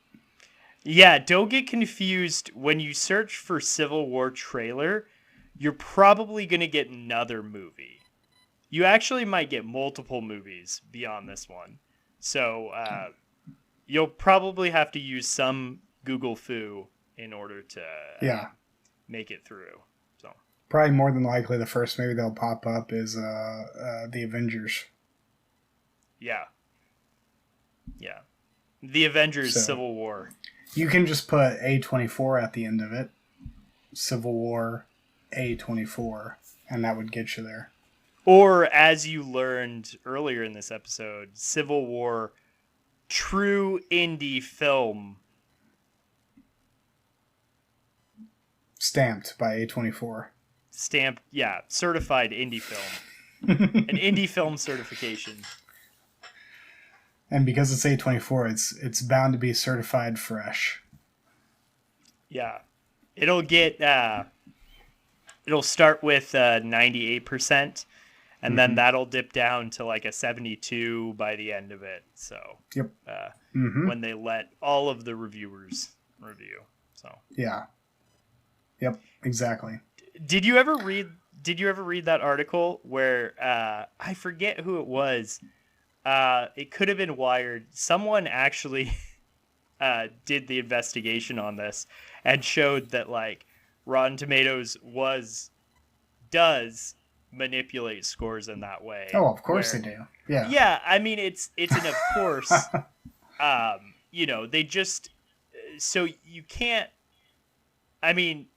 Yeah, don't get confused. When you search for Civil War trailer, you're probably going to get another movie. You actually might get multiple movies beyond this one. So you'll probably have to use some Google foo in order to make it through. So Probably more than likely the first movie that'll pop up is The Avengers. Yeah. Yeah. The Avengers So, Civil War. You can just put A24 at the end of it. Civil War A24, and that would get you there. Or, as you learned earlier in this episode, Civil War true indie film. Stamped by A24. Stamp, yeah, certified indie film. An indie film certification. And because it's A24, it's bound to be certified fresh. Yeah. It'll get, it'll start with 98%, and then that'll dip down to like a 72 by the end of it. So, Yep. when they let all of the reviewers review. So, Yeah. Yep, exactly. Did you ever read that article where I forget who it was? It could have been Wired. Someone actually did the investigation on this and showed that like Rotten Tomatoes does manipulate scores in that way. Oh, of course they do. Yeah. Yeah, I mean it's an of course. They just so you can't. I mean,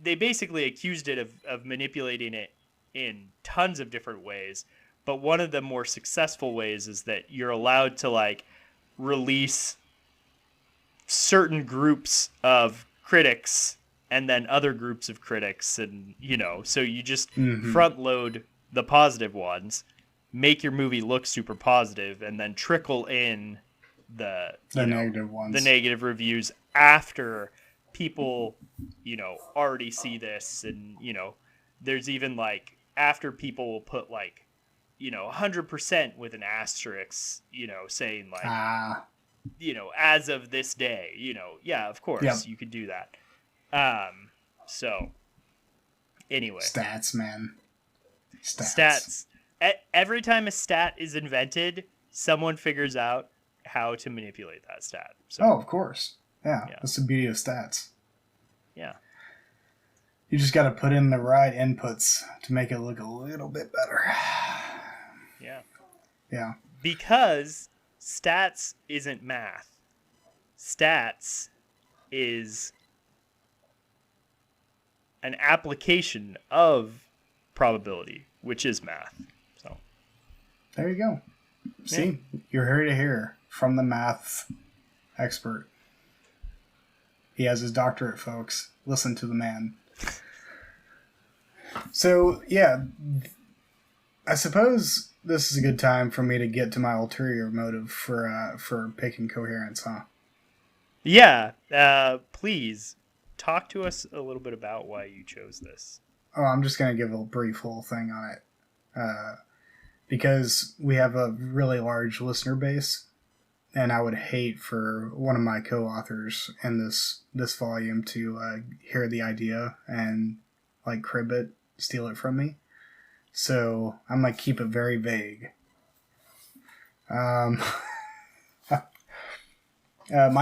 they basically accused it of manipulating it in tons of different ways. But one of the more successful ways is that you're allowed to like release certain groups of critics and then other groups of critics. And, so you just front load the positive ones, make your movie look super positive, and then trickle in the negative ones. The negative reviews after people, already see this. And, there's even like after people will put like, 100% with an asterisk, saying like, as of this day, yeah, of course you could do that. So anyway, Stats, man. Stats. Every time a stat is invented, someone figures out how to manipulate that stat. So, Oh, of course. Yeah, that's the beauty of stats. Yeah. You just got to put in the right inputs to make it look a little bit better. Yeah. Yeah. Because stats isn't math. Stats is an application of probability, which is math. So There you go. See, you're here to hear from the math expert. He has his doctorate, folks. Listen to the man. So, yeah, I suppose this is a good time for me to get to my ulterior motive for picking Coherence, huh? yeah, please talk to us a little bit about why you chose this. Oh, I'm just going to give a brief little thing on it. Because we have a really large listener base, and I would hate for one of my co-authors in this volume to hear the idea and like crib it, steal it from me. So I'm gonna keep it very vague. My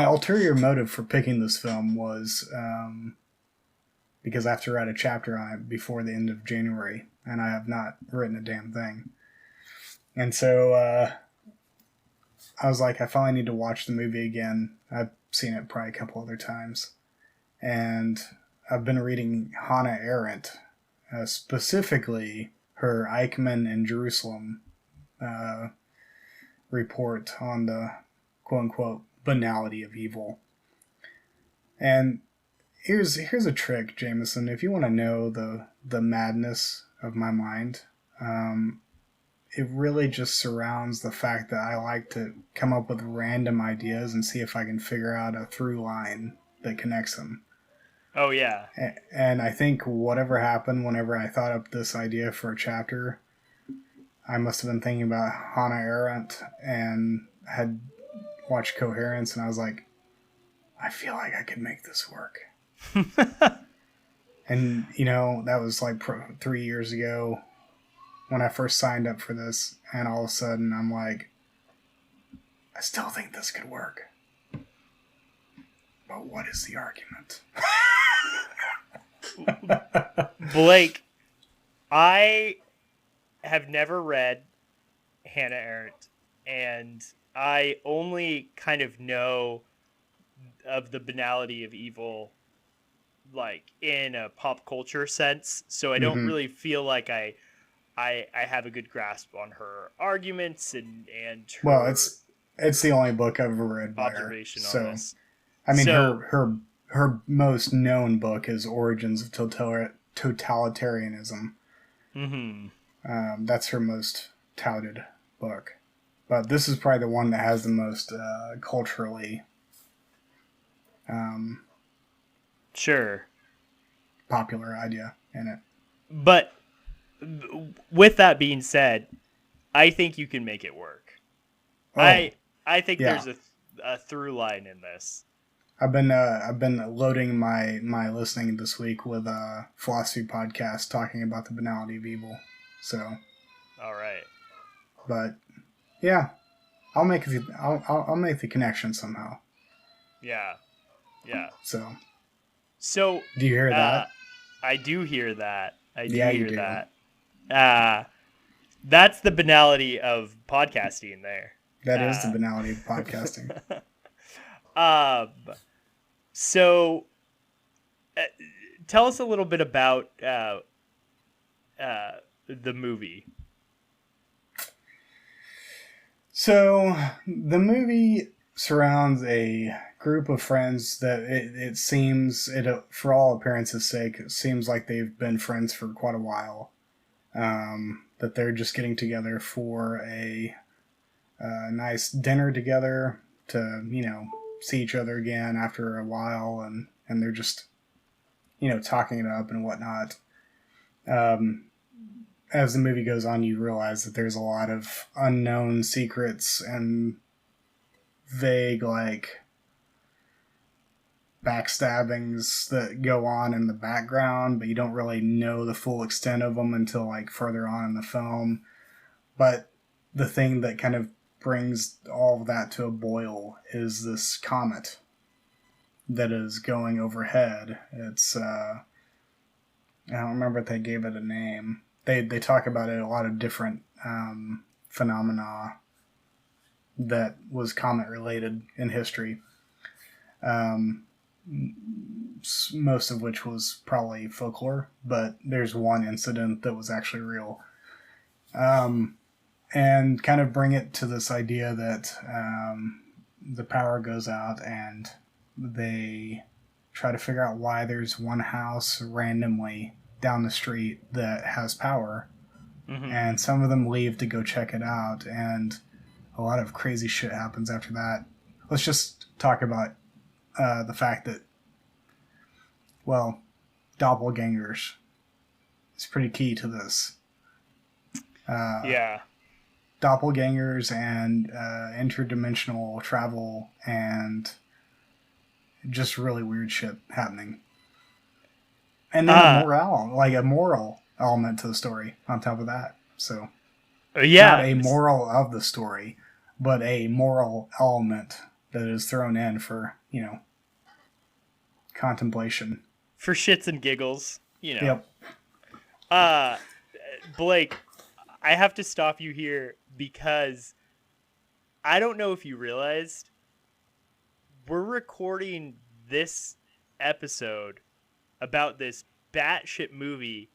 ulterior motive for picking this film was because I have to write a chapter on it before the end of January, and I have not written a damn thing. And so I was like, I finally need to watch the movie again. I've seen it probably a couple other times. And I've been reading Hannah Arendt, specifically her Eichmann and Jerusalem report on the quote-unquote banality of evil. And here's a trick, Jamison. If you want to know the madness of my mind, it really just surrounds the fact that I like to come up with random ideas and see if I can figure out a through line that connects them. Oh, yeah. And I think whatever happened whenever I thought up this idea for a chapter, I must have been thinking about Hannah Arendt and had watched Coherence, and I was like, I feel like I could make this work. And, that was like 3 years ago when I first signed up for this, and all of a sudden I'm like, I still think this could work. But what is the argument? Blake, I have never read Hannah Arendt, and I only kind of know of the banality of evil, like in a pop culture sense. So I don't really feel like I have a good grasp on her arguments and her well, it's the only book I've ever read by observation her. on this. I mean, So, her most known book is Origins of Totalitarianism. mm-hmm. That's her most touted book. But this is probably the one that has the most culturally Sure. popular idea in it. But with that being said, I think you can make it work. Oh, I think yeah. there's a through line in this. I've been loading my listening this week with a philosophy podcast talking about the banality of evil. So, all right. But yeah, I'll make the connection somehow. Yeah. So do you hear that? I do hear that. You do. that. That's the banality of podcasting there. That is the banality of podcasting. So tell us a little bit about the movie. So the movie surrounds a group of friends that it seems, for all appearances' sake, it seems like they've been friends for quite a while. That they're just getting together for a nice dinner together to, see each other again after a while, and they're just, talking it up and whatnot. As the movie goes on, you realize that there's a lot of unknown secrets and vague, backstabbings that go on in the background, but you don't really know the full extent of them until, further on in the film. But the thing that kind of brings all of that to a boil is this comet that is going overhead. It's, I don't remember if they gave it a name. They talk about it, a lot of different phenomena that was comet related in history. most of which was probably folklore, but there's one incident that was actually real. And kind of bring it to this idea that the power goes out and they try to figure out why there's one house randomly down the street that has power. And some of them leave to go check it out, and a lot of crazy shit happens after that. Let's just talk about the fact that, well, doppelgangers is pretty key to this. Yeah. Doppelgangers and interdimensional travel and just really weird shit happening. And then a moral element to the story on top of that. So, not a moral of the story, but a moral element that is thrown in for, contemplation. For shits and giggles, Yep. Blake, I have to stop you here because I don't know if you realized we're recording this episode about this batshit movie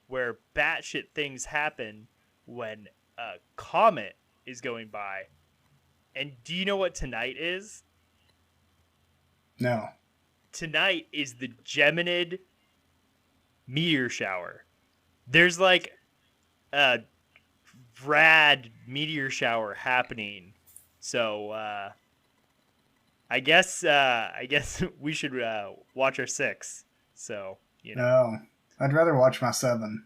where batshit things happen when a comet is going by. And do you know what tonight is? No. Tonight is the Geminid meteor shower. There's like a rad meteor shower happening. So I guess we should watch our 6. So, No. I'd rather watch my 7.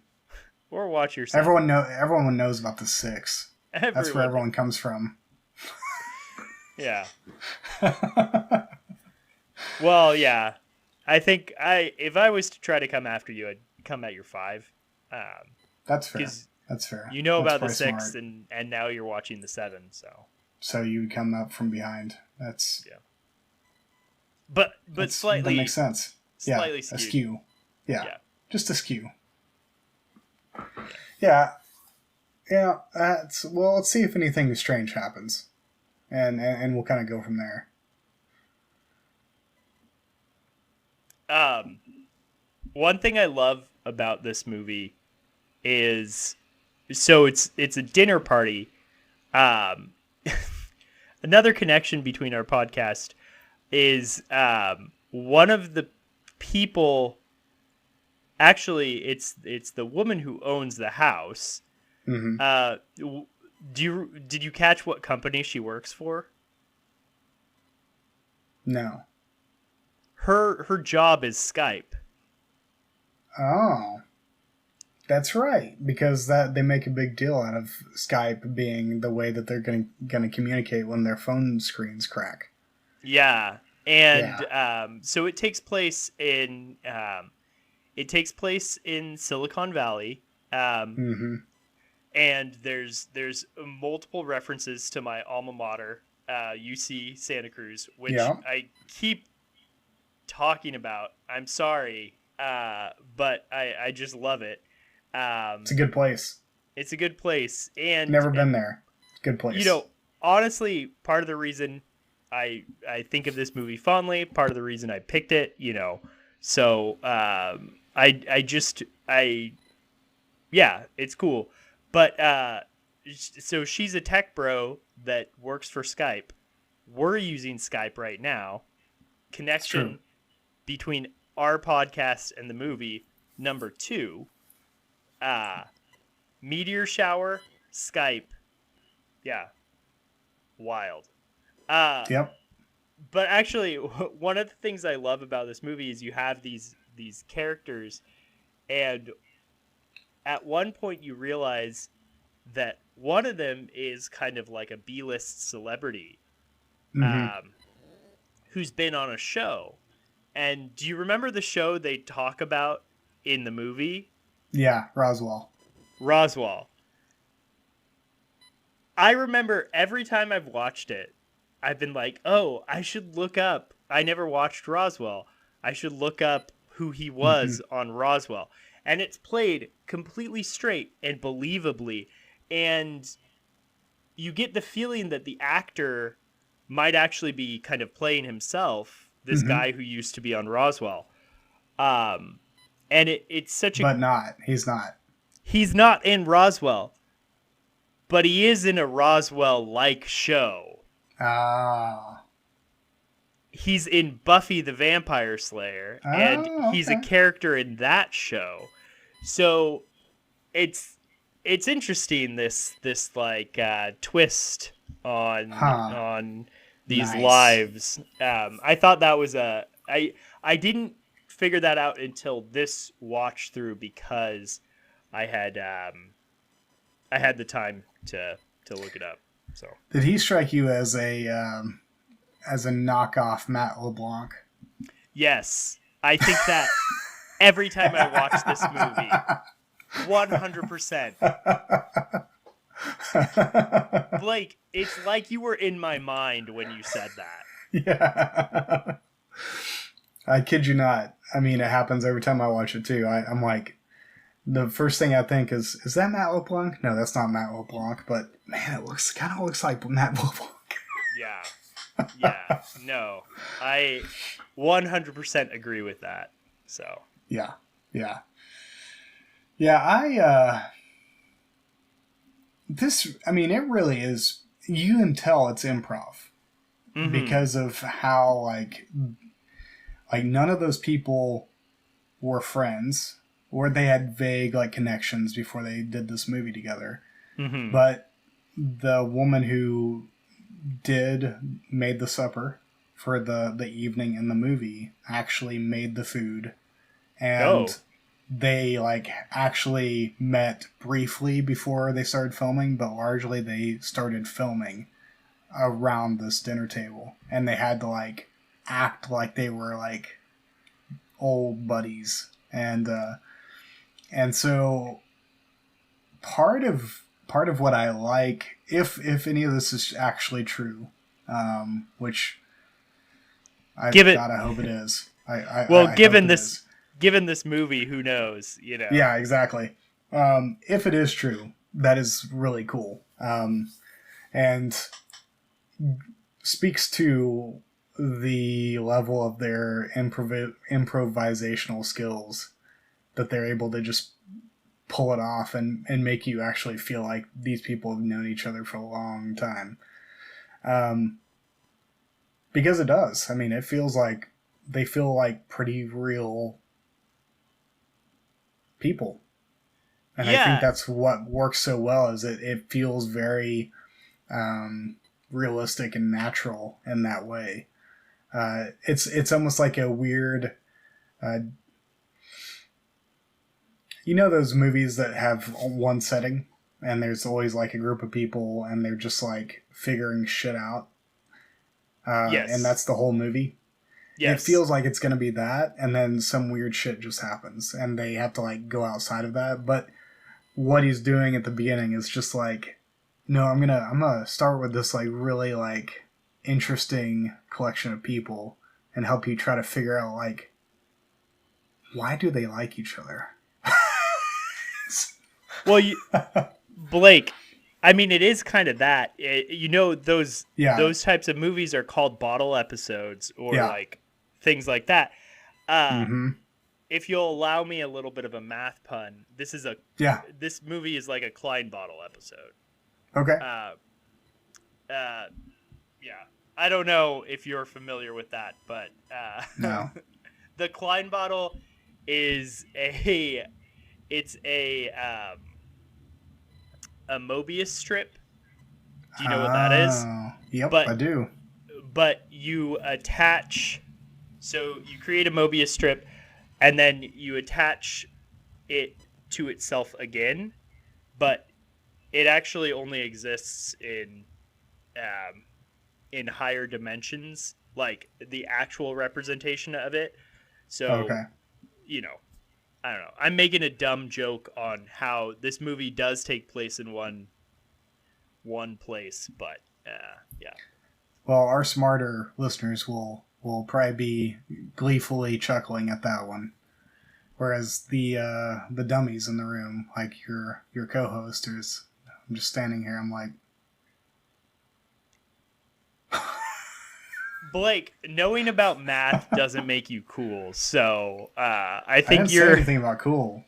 Or watch your 7. Everyone knows about the 6. That's where everyone comes from. Yeah. Well, yeah. I think if I was to try to come after you, I'd come at your 5. That's fair. That's fair. You know That's about the 6, smart. and now you're watching the 7. So you come up from behind. That's But slightly. That makes sense. Slightly skewed. askew. Yeah. Just askew. Yeah. Well, let's see if anything strange happens, and we'll kind of go from there. One thing I love about this movie is, so it's a dinner party. Another connection between our podcast is one of the people. Actually, it's the woman who owns the house. Mm-hmm. Did you catch what company she works for? No. Her job is Skype. Oh, that's right. Because they make a big deal out of Skype being the way that they're going to communicate when their phone screens crack. Yeah, and so it takes place in Silicon Valley. Mm-hmm. And there's multiple references to my alma mater, UC Santa Cruz, which I keep talking about. I'm sorry, but I just love it. It's a good place. It's a good place, and never been there. Good place. Honestly, part of the reason I think of this movie fondly, part of the reason I picked it, so it's cool. But so she's a tech bro that works for Skype. We're using Skype right now. Connection between our podcast and the movie, number 2. Meteor shower, Skype. Yeah. Wild. Yep. But actually, one of the things I love about this movie is you have these characters, and at one point you realize that one of them is kind of like a B-list celebrity, who's been on a show. And do you remember the show they talk about in the movie? Yeah, Roswell. I remember every time I've watched it, I've been like, oh, I should look up. I never watched Roswell. I should look up who he was on Roswell. And it's played completely straight and believably. And you get the feeling that the actor might actually be kind of playing himself, this guy who used to be on Roswell. And it's such a... But not. He's not. He's not in Roswell, but he is in a Roswell-like show. Ah. He's in Buffy the Vampire Slayer, and he's a okay. character in that show. So it's interesting, this like twist on these Nice. lives. I thought that was I didn't figure that out until this watch through, because I had the time to look it up. So Did he strike you as a knockoff Matt LeBlanc? yes, I think that every time I watch this movie, 100%. Blake, it's like you were in my mind when you said that. Yeah. I kid you not. I mean, it happens every time I watch it too. I'm like, the first thing I think is that Matt LeBlanc? No, that's not Matt LeBlanc, but man, it kind of looks like Matt LeBlanc. Yeah. Yeah. No, I 100% agree with that. So. Yeah. I mean, it really is, you can tell it's improv because of how, like none of those people were friends, or they had vague, like, connections before they did this movie together. Mm-hmm. But the woman who made the supper for the evening in the movie actually made the food, and they, like, actually met briefly before they started filming, but largely they started filming around this dinner table, and they had to, like, act like they were, like, old buddies. And so part of what I like, if any of this is actually true, which I gotta hope it is. Given this movie, who knows? You know. Yeah, exactly. If it is true, that is really cool, and speaks to the level of their improvisational skills, that they're able to just pull it off and make you actually feel like these people have known each other for a long time. Because it does. I mean, it feels like they feel like pretty real people. And I think that's what works so well, is it feels very realistic and natural in that way. It's almost like a weird... you know those movies that have one setting, and there's always, like, a group of people, and they're just, like, figuring shit out? Yes. And that's the whole movie? Yes. It feels like it's going to be that, and then some weird shit just happens, and they have to, like, go outside of that. But what he's doing at the beginning is just like, no, I'm gonna start with this, like, really, like, interesting collection of people, and help you try to figure out, like, why do they like each other? Well, Blake, I mean, it is kind of that. Those types of movies are called bottle episodes, or like things like that. If you'll allow me a little bit of a math pun, this movie is like a Klein bottle episode. Okay. I don't know if you're familiar with that, but no. The Klein bottle is a Mobius strip. Do you know what that is? Yep, I do. But you create a Mobius strip, and then you attach it to itself again, but it actually only exists in higher dimensions, like the actual representation of it. So, I don't know. I'm making a dumb joke on how this movie does take place in one place, but yeah. Well, our smarter listeners will probably be gleefully chuckling at that one, whereas the dummies in the room, like your co-host, I'm just standing here. I'm like, Blake, knowing about math doesn't make you cool. So I I think didn't say you're. anything about cool.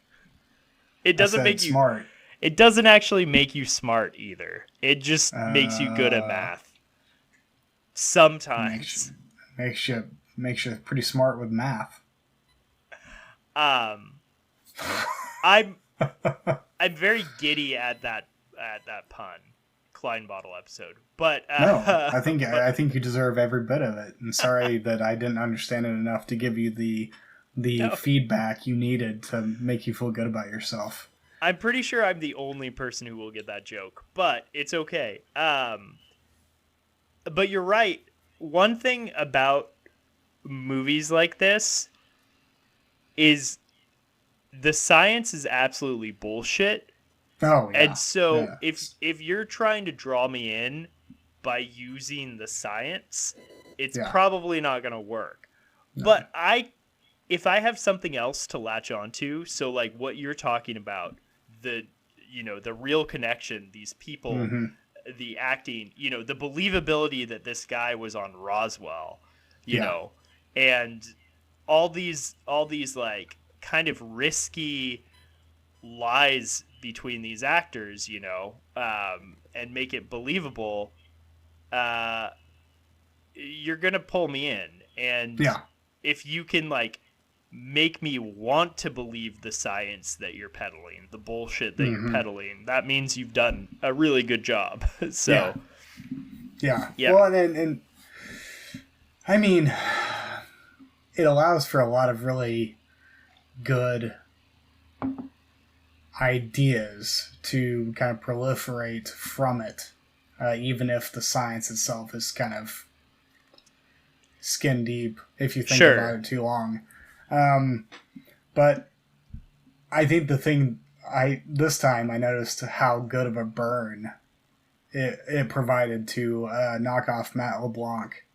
It I doesn't said make you smart. It doesn't actually make you smart either. It just makes you good at math. Sometimes. Makes you pretty smart with math. I'm very giddy at that pun, Klein bottle episode. But No, I think you deserve every bit of it. And sorry that I didn't understand it enough to give you the No. feedback you needed to make you feel good about yourself. I'm pretty sure I'm the only person who will get that joke, but it's okay. But you're right. One thing about movies like this is the science is absolutely bullshit. Oh yeah. And so yeah. if you're trying to draw me in by using the science, it's Yeah. probably not going to work. No. But if I have something else to latch onto, so like what you're talking about, the real connection, these people, Mm-hmm. the acting, the believability that this guy was on Roswell, you Yeah. know, and all these like kind of risky lies between these actors, and make it believable, you're gonna pull me in. And Yeah. if you can like make me want to believe the science that you're peddling, the bullshit that you're peddling, that means you've done a really good job. So Yeah. Yeah. Well, and I mean, it allows for a lot of really good ideas to kind of proliferate from it, even if the science itself is kind of skin deep if you think Sure. about it too long. But I think the thing this time I noticed how good of a burn it provided to knock off Matt LeBlanc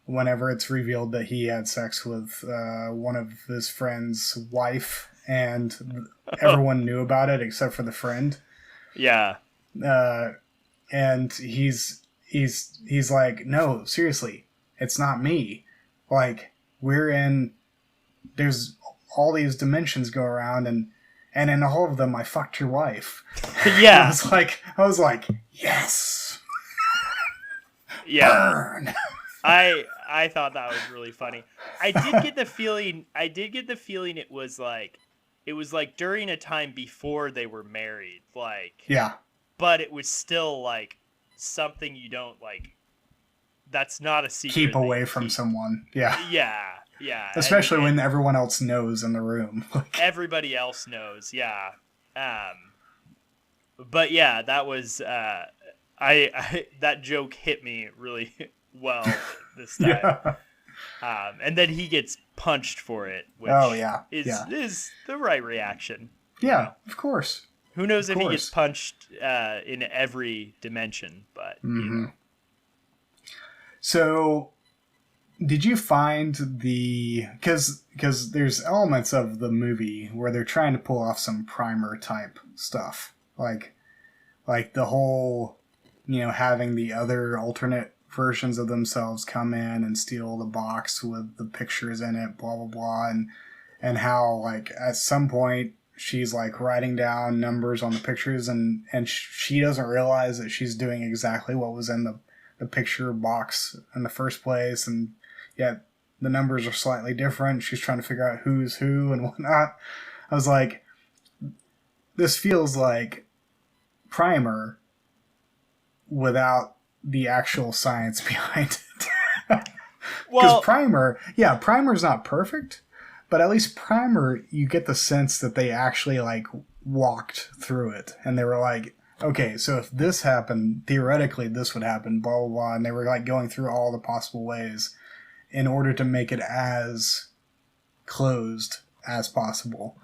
whenever it's revealed that he had sex with one of his friend's wife, and everyone knew about it except for the friend. Yeah. And he's like, no, seriously, it's not me. Like, there's all these dimensions go around, and in all of them I fucked your wife. Yeah. I was like, yes. Yeah. Burn. I thought that was really funny. I did get the feeling it was like during a time before they were married, like, Yeah. but it was still like something you don't like. That's not a secret. Keep that away you from keep. someone. Yeah. Yeah. Especially And when everyone else knows in the room. everybody else knows. Yeah. But yeah, that was I that joke hit me really well this time. Yeah. And then he gets punched for it, which Oh, yeah. is the right reaction. Yeah, of course. Who knows if he course. gets punched in every dimension, but you know. So, did you find because there's elements of the movie where they're trying to pull off some primer type stuff, like the whole, having the other alternate versions of themselves come in and steal the box with the pictures in it, blah blah blah, and how like at some point she's like writing down numbers on the pictures, and she doesn't realize that she's doing exactly what was in the picture box in the first place, and yet the numbers are slightly different. She's trying to figure out who's who and whatnot. I was like, this feels like Primer without the actual science behind it. Because Primer's not perfect, but at least Primer, you get the sense that they actually like walked through it, and they were like, okay, so if this happened, theoretically this would happen, blah, blah, blah. And they were like going through all the possible ways in order to make it as closed as possible.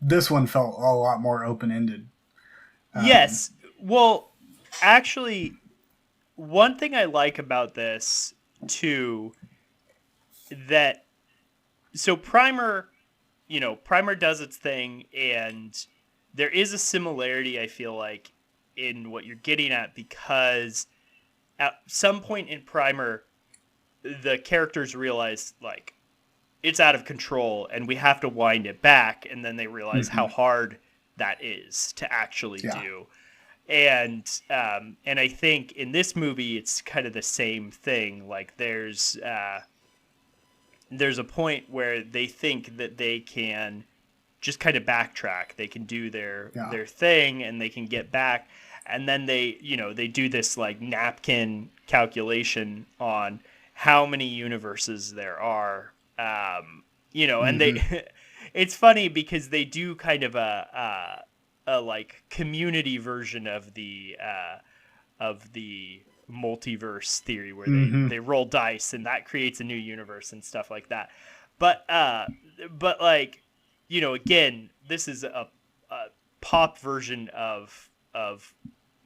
This one felt a lot more open-ended. Yes. Well, actually, one thing I like about this, too, so Primer does its thing, and there is a similarity, I feel like, in what you're getting at, because at some point in Primer, the characters realize like it's out of control and we have to wind it back, and then they realize how hard that is to actually do. And I think in this movie it's kind of the same thing. Like there's a point where they think that they can just kind of backtrack. They can do their thing and they can get back, and then they do this like napkin calculation on how many universes there are. And they it's funny because they do kind of a like community version of the multiverse theory where they roll dice and that creates a new universe and stuff like that. But like, again, this is a pop version of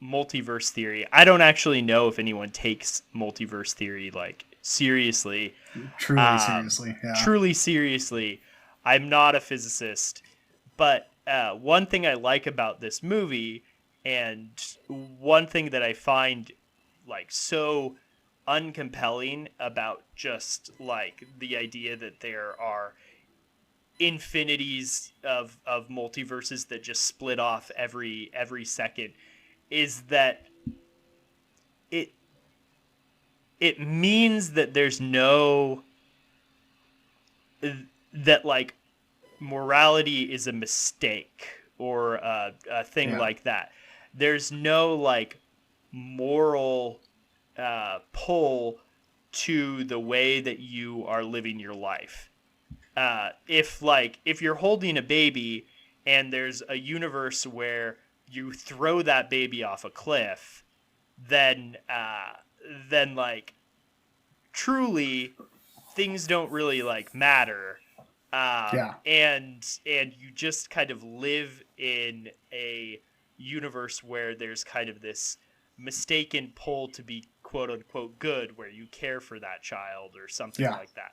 multiverse theory. I don't actually know if anyone takes multiverse theory like seriously. Truly seriously. I'm not a physicist, but one thing I like about this movie, and one thing that I find like so uncompelling about just like the idea that there are infinities of multiverses that just split off every second, is that it means that there's no, that like morality is a mistake or a thing like that. There's no like moral pull to the way that you are living your life. If you're holding a baby and there's a universe where you throw that baby off a cliff, then like truly things don't really like matter. And you just kind of live in a universe where there's kind of this mistaken pull to be quote unquote good, where you care for that child or something like that.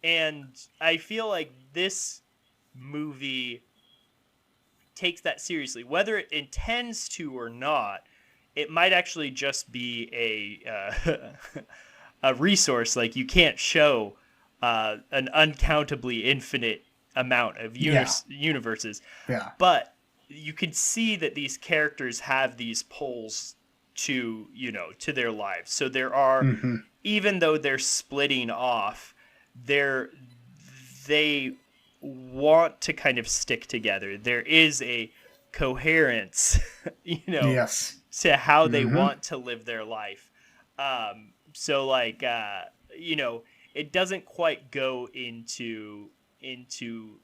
And I feel like this movie takes that seriously, whether it intends to or not. It might actually just be a resource. Like you can't show an uncountably infinite amount of universes. But you can see that these characters have these pulls to their lives. So there are, even though they're splitting off, they want to kind of stick together. There is a coherence, to how they want to live their life. So like, it doesn't quite go into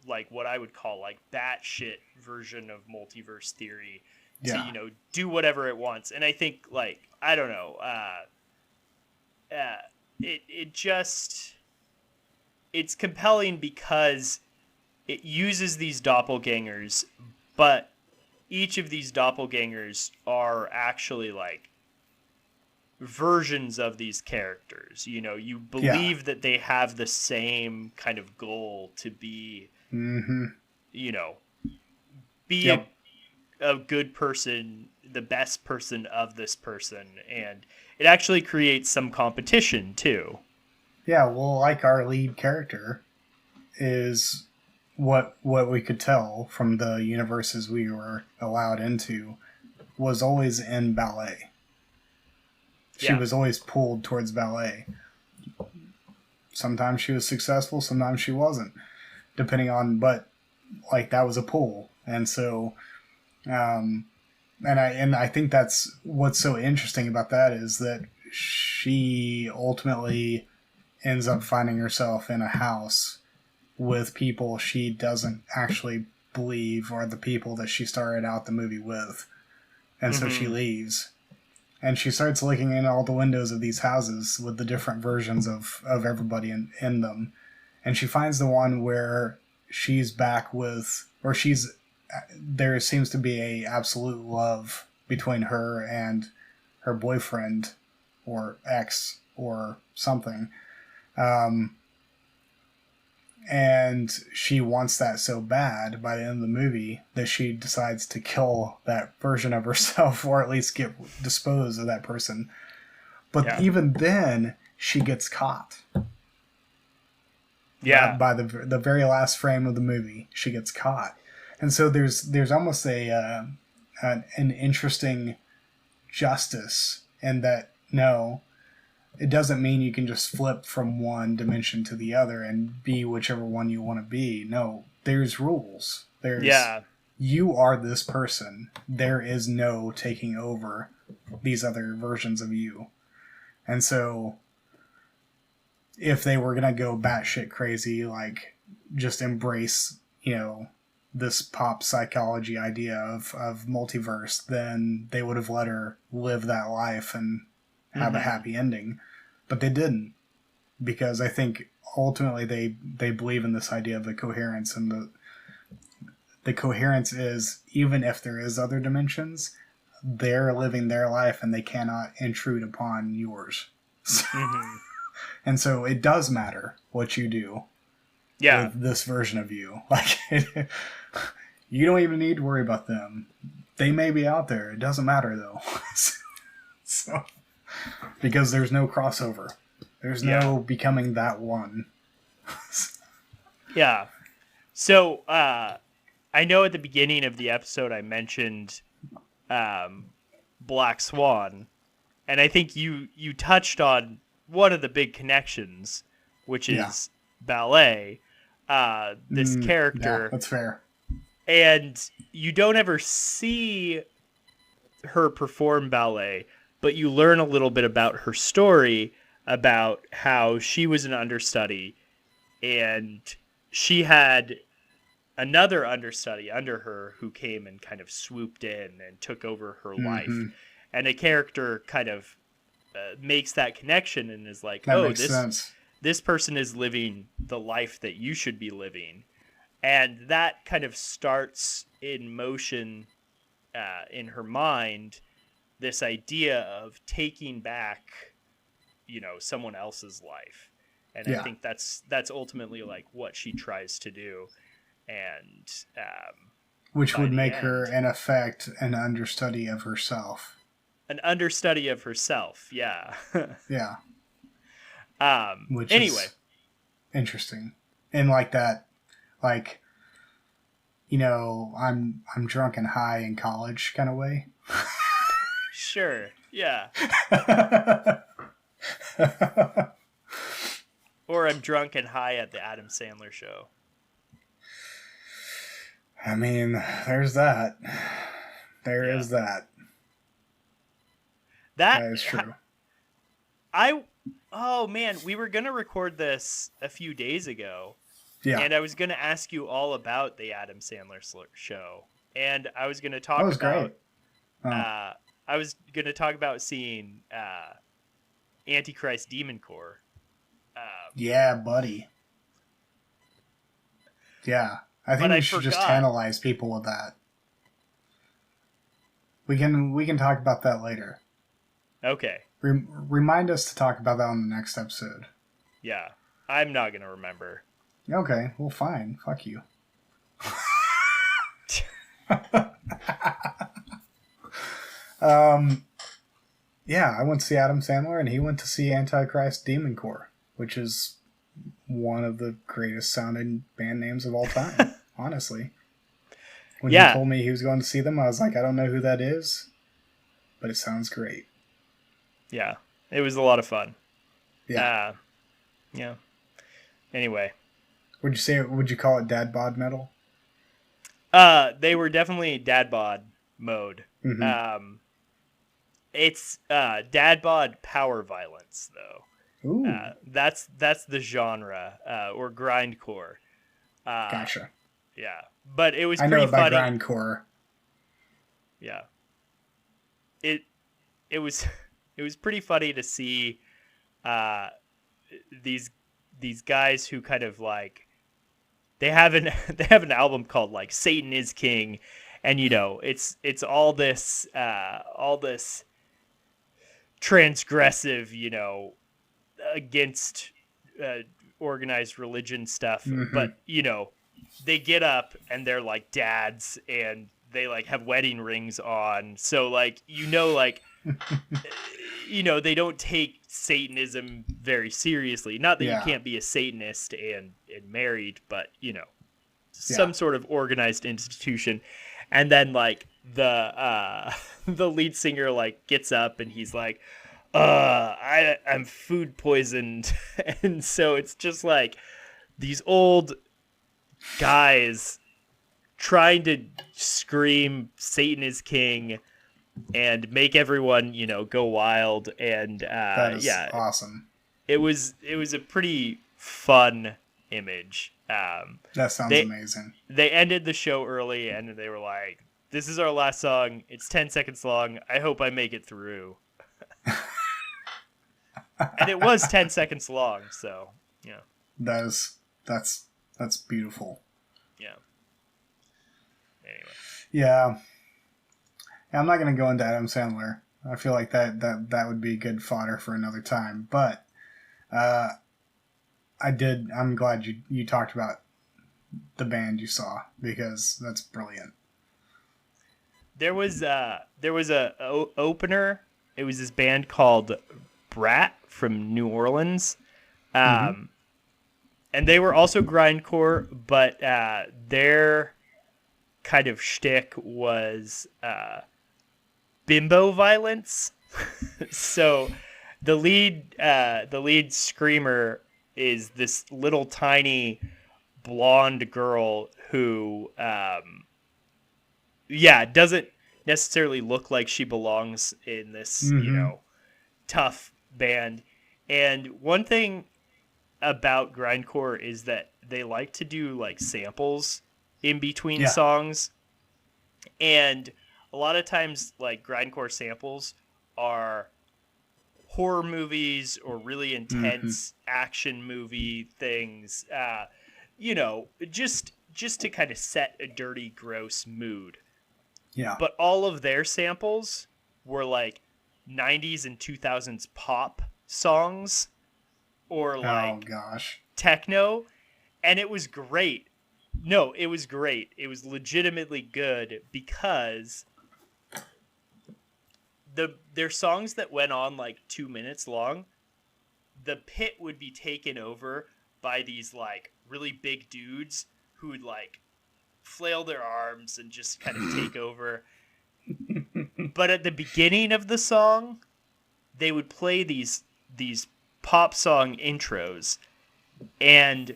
like what I would call like batshit version of multiverse theory to, do whatever it wants. And I think like, I don't know, it's compelling because it uses these doppelgangers, but each of these doppelgangers are actually like versions of these characters. You believe that they have the same kind of goal to be, be a good person, the best person of this person. And it actually creates some competition too. Yeah, well, like our lead character is what we could tell from the universes we were allowed into was always in ballet. She was always pulled towards ballet. Sometimes she was successful, sometimes she wasn't, depending on, but like that was a pull. And so, and I think that's what's so interesting about that is that she ultimately ends up finding herself in a house with people she doesn't actually believe are the people that she started out the movie with. And so she leaves. And she starts looking in all the windows of these houses with the different versions of everybody in them. And she finds the one where she's back with, or there seems to be a absolute love between her and her boyfriend or ex or something. And she wants that so bad by the end of the movie that she decides to kill that version of herself, or at least dispose of that person. But even then, she gets caught. Yeah. By the very last frame of the movie, she gets caught. And so there's almost an interesting justice in that, no, it doesn't mean you can just flip from one dimension to the other and be whichever one you want to be. No, there's rules. You are this person. There is no taking over these other versions of you. And so if they were going to go batshit crazy, like just embrace, this pop psychology idea of multiverse, then they would have let her live that life and have a happy ending. But they didn't, because I think ultimately they believe in this idea of the coherence, and the coherence is, even if there is other dimensions, they're living their life and they cannot intrude upon yours. And so it does matter what you do with this version of you. Like, you don't even need to worry about them. They may be out there. It doesn't matter, though. So, because there's no crossover. There's no becoming that one. Yeah. So, I know at the beginning of the episode I mentioned Black Swan, and I think you touched on one of the big connections, which is ballet. This character. Yeah, that's fair. And you don't ever see her perform ballet, but you learn a little bit about her story, about how she was an understudy, and she had another understudy under her who came and kind of swooped in and took over her life. And a character kind of makes that connection and is like, this person is living the life that you should be living. And that kind of starts in motion in her mind, this idea of taking back, someone else's life. And I think that's ultimately like what she tries to do. And which would make her, in effect, an understudy of herself. An understudy of herself, yeah. Yeah. Which anyway. Is interesting. And like that, like, I'm drunk and high in college kind of way. Sure, yeah. Or I'm drunk and high at the Adam Sandler show. I mean, there's that. There is that. That is true. Oh man, we were going to record this a few days ago. Yeah. And I was going to ask you all about the Adam Sandler show. And I was going to talk about I was going to talk about seeing Antichrist Demon Corps. Yeah, buddy. Yeah. I think we should just tantalize people with that. We can talk about that later. Okay. Remind us to talk about that on the next episode. Yeah. I'm not going to remember. Okay. Well, fine. Fuck you. Yeah, I went to see Adam Sandler, and he went to see Antichrist Demon Corps, which is one of the greatest sounding band names of all time, honestly. When he told me he was going to see them, I was like, I don't know who that is, but it sounds great. Yeah, it was a lot of fun. Yeah. Yeah. Anyway. Would you call it dad bod metal? They were definitely dad bod mode. Mm-hmm. It's dad bod power violence though. Ooh. That's the genre, or grindcore. Gotcha. Yeah, but it was I pretty know about funny. grindcore. Yeah. It was pretty funny to see these guys who kind of like they have an album called like Satan is King, and it's all this transgressive, against organized religion stuff. Mm-hmm. But they get up and they're like dads and they like have wedding rings on, so like like they don't take Satanism very seriously. Not that Yeah. you can't be a Satanist and married, but some sort of organized institution. And then like the the lead singer like gets up and he's like, I'm food poisoned. And so it's just like these old guys trying to scream Satan is king and make everyone, go wild. And That is awesome. it was a pretty fun image. That sounds amazing. They ended the show early and they were like, this is our last song. It's 10 seconds long. I hope I make it through. And it was 10 seconds long. So, yeah. That's beautiful. Yeah. Anyway. Yeah. I'm not going to go into Adam Sandler. I feel like that would be good fodder for another time. But I'm glad you talked about the band you saw, because that's brilliant. There was a opener. It was this band called Brat from New Orleans. And they were also grindcore, but their kind of shtick was bimbo violence. So the lead screamer is this little tiny blonde girl who doesn't necessarily look like she belongs in this tough band. And one thing about grindcore is that they like to do like samples in between songs, and a lot of times like grindcore samples are horror movies or really intense action movie things, just to kind of set a dirty, gross mood. Yeah. But all of their samples were like 90s and 2000s pop songs or like techno, and it was great. No, it was great. It was legitimately good because their songs that went on like 2 minutes long, the pit would be taken over by these like really big dudes who would like flail their arms and just kind of take over. But at the beginning of the song, they would play these pop song intros, and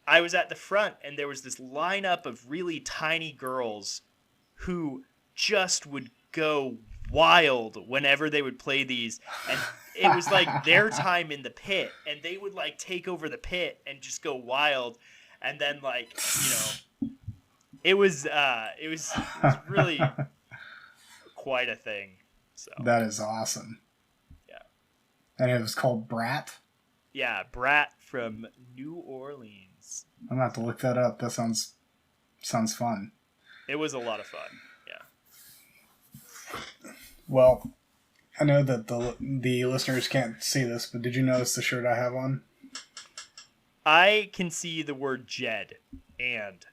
I was at the front, and there was this lineup of really tiny girls who just would go wild whenever they would play these, and it was like their time in the pit, and they would like take over the pit and just go wild, and then like it was really quite a thing. So that is awesome. Yeah. And it was called Brat? Yeah, Brat from New Orleans. I'm gonna have to look that up. That sounds fun. It was a lot of fun. Yeah. Well, I know that the listeners can't see this, but did you notice the shirt I have on? I can see the word Jed and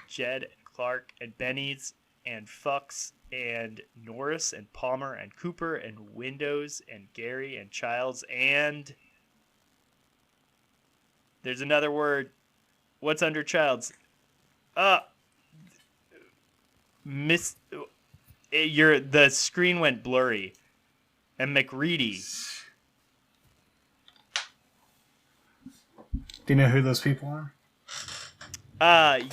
Jed and Clark and Benny's and Fucks and Norris and Palmer and Cooper and Windows and Gary and Childs and there's another word. What's under Childs? The screen went blurry. And McReady. Do you know who those people are?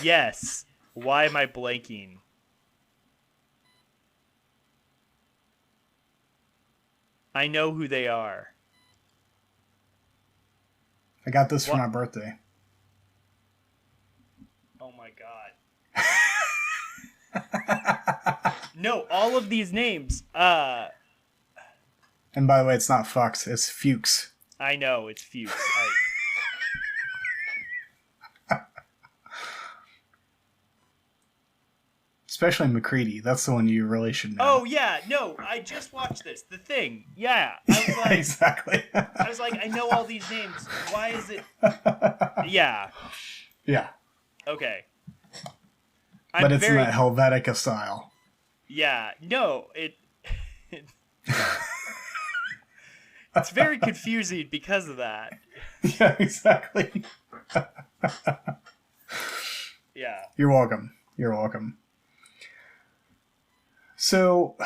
Yes. Why am I blanking? I know who they are. I got this for my birthday. Oh my god. No, all of these names. And by the way, it's not Fox, it's Fuchs. I know, it's Fuchs. Especially McCready. That's the one you really should know. Oh, yeah. No, I just watched this. The Thing. Yeah. I was like, exactly. I was like, I know all these names. Why is it... Yeah. Yeah. Okay. But it's in that Helvetica style. Yeah, no, it's very confusing because of that. Yeah, exactly. Yeah. You're welcome. You're welcome. So,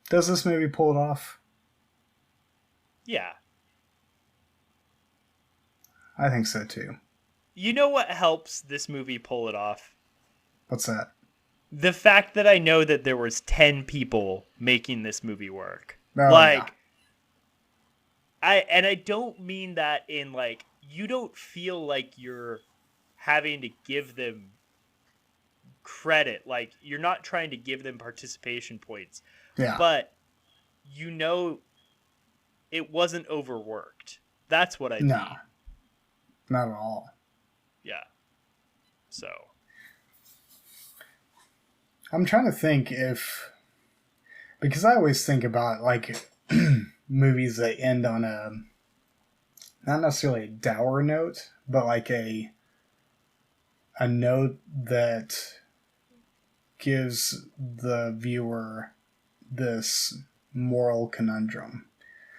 does this movie pull it off? Yeah. I think so too. You know what helps this movie pull it off? What's that? The fact that I know that there was 10 people making this movie work. Oh, like, yeah. I don't mean that in like, you don't feel like you're having to give them credit. Like, you're not trying to give them participation points. Yeah. But you know it wasn't overworked. That's what I mean. No. Not at all. Yeah. So. I'm trying to think if... Because I always think about, like, movies that end on a... Not necessarily a dour note, but like a note that gives the viewer this moral conundrum.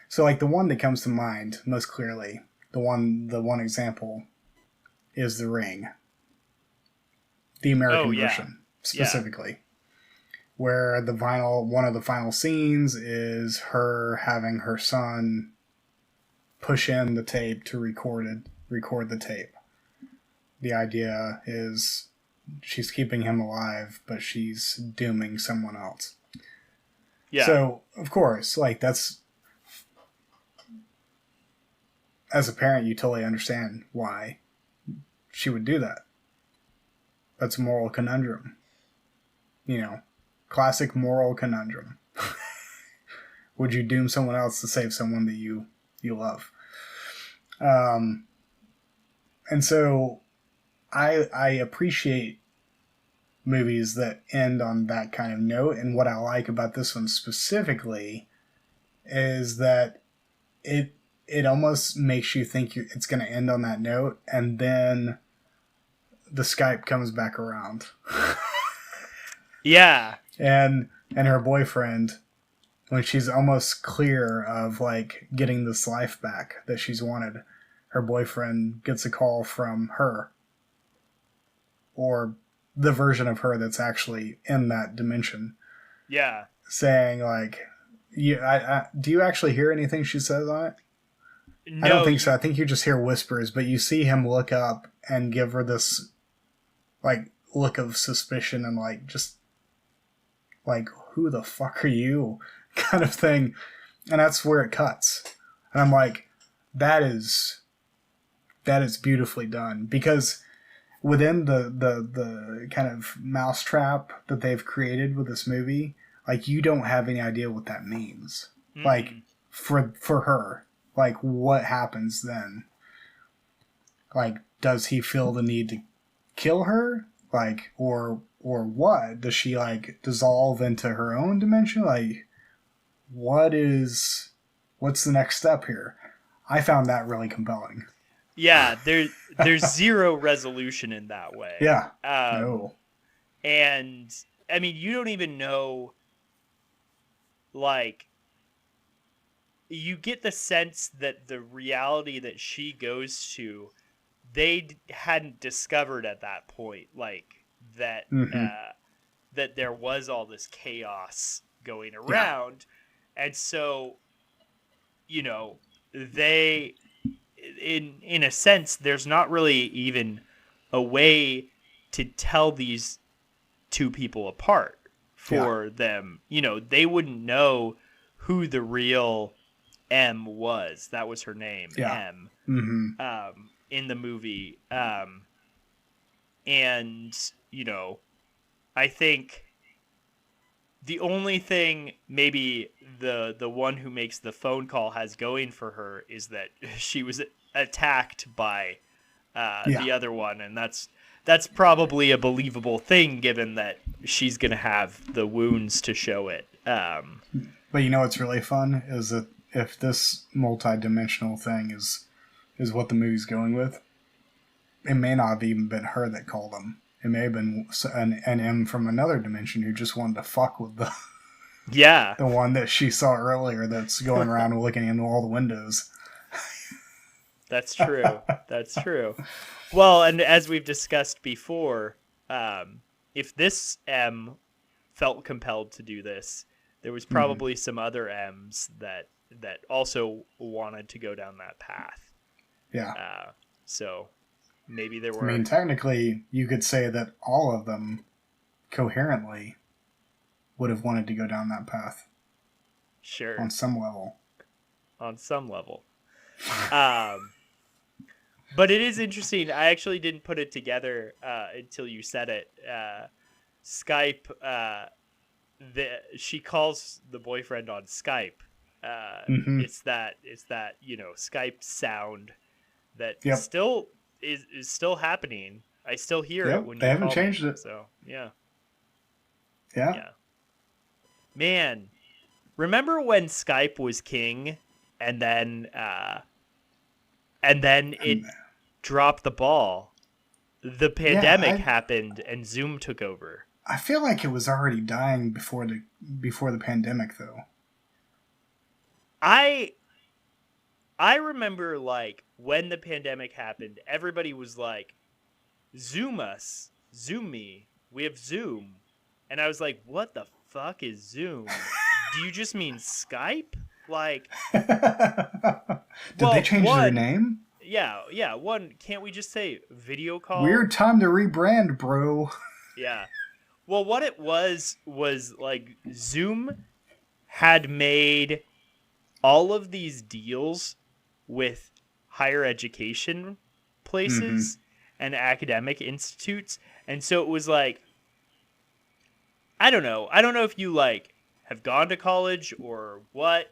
So, like, the one that comes to mind most clearly, the one example, is The Ring. The American version, specifically. Where one of the final scenes is her having her son push in the tape to record the tape. The idea is she's keeping him alive, but she's dooming someone else. Yeah. So, of course, like, that's... As a parent, you totally understand why she would do that. That's a moral conundrum. You know, classic moral conundrum. Would you doom someone else to save someone that you love? And so I appreciate movies that end on that kind of note. And what I like about this one specifically is that it almost makes you think it's going to end on that note, and then the Skype comes back around. Yeah. And her boyfriend, when she's almost clear of, like, getting this life back that she's wanted, her boyfriend gets a call from her, or the version of her that's actually in that dimension. Yeah. Saying, like, do you actually hear anything she says on it? No, I don't think so. I think you just hear whispers, but you see him look up and give her this, like, look of suspicion and, like, just, like, who the fuck are you? Kind of thing. And that's where it cuts. And I'm like, that is beautifully done. Because within the kind of mousetrap that they've created with this movie, like, you don't have any idea what that means. Mm. Like, for her. Like, what happens then? Like, does he feel the need to kill her? Like, or what? Does she, like, dissolve into her own dimension? Like, what's the next step here? I found that really compelling. Yeah, there's zero resolution in that way. Yeah. No. And, I mean, you don't even know, like... You get the sense that the reality that she goes to, they hadn't discovered at that point, like, that that there was all this chaos going around. Yeah. And so, you know, they, in a sense, there's not really even a way to tell these two people apart for them. You know, they wouldn't know who the real M was. That was her name, M, in the movie. And, you know, I think the only thing maybe the one who makes the phone call has going for her is that she was attacked by the other one, and that's probably a believable thing given that she's going to have the wounds to show it. But you know what's really fun is that if this multi-dimensional thing is what the movie's going with, it may not have even been her that called him. It may have been an M from another dimension who just wanted to fuck with the Yeah. the one that she saw earlier that's going around and looking into all the windows. That's true. That's true. Well, and as we've discussed before, if this M felt compelled to do this, there was probably some other M's that also wanted to go down that path. Yeah. So maybe there I were. mean, technically, you could say that all of them coherently would have wanted to go down that path Sure. on some level. On some level. But it is interesting. I actually didn't put it together until you said it. Skype. She calls the boyfriend on Skype. It's that Skype sound that still is still happening. I still hear it when they you haven't call changed me, it. So yeah. Man, remember when Skype was king, and then it dropped the ball. The pandemic happened, and Zoom took over. I feel like it was already dying before the pandemic, though. I remember, like, when the pandemic happened, everybody was like, Zoom us, Zoom me, we have Zoom. And I was like, what the fuck is Zoom? Do you just mean Skype? Like, Did they change their name? Yeah. One, can't we just say video call? Weird time to rebrand, bro. Yeah. Well, what it was like Zoom had made all of these deals with higher education places and academic institutes. And so it was like, I don't know if you like have gone to college or what,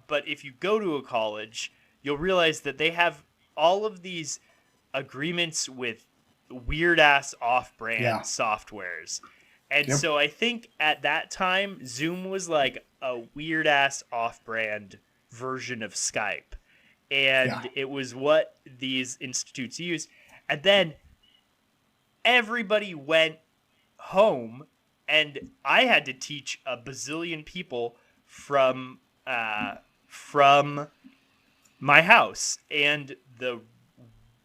but if you go to a college, you'll realize that they have all of these agreements with weird ass off-brand softwares. And so I think at that time, Zoom was like a weird ass off-brand version of Skype. And it was what these institutes used. And then everybody went home, and I had to teach a bazillion people from my house. And the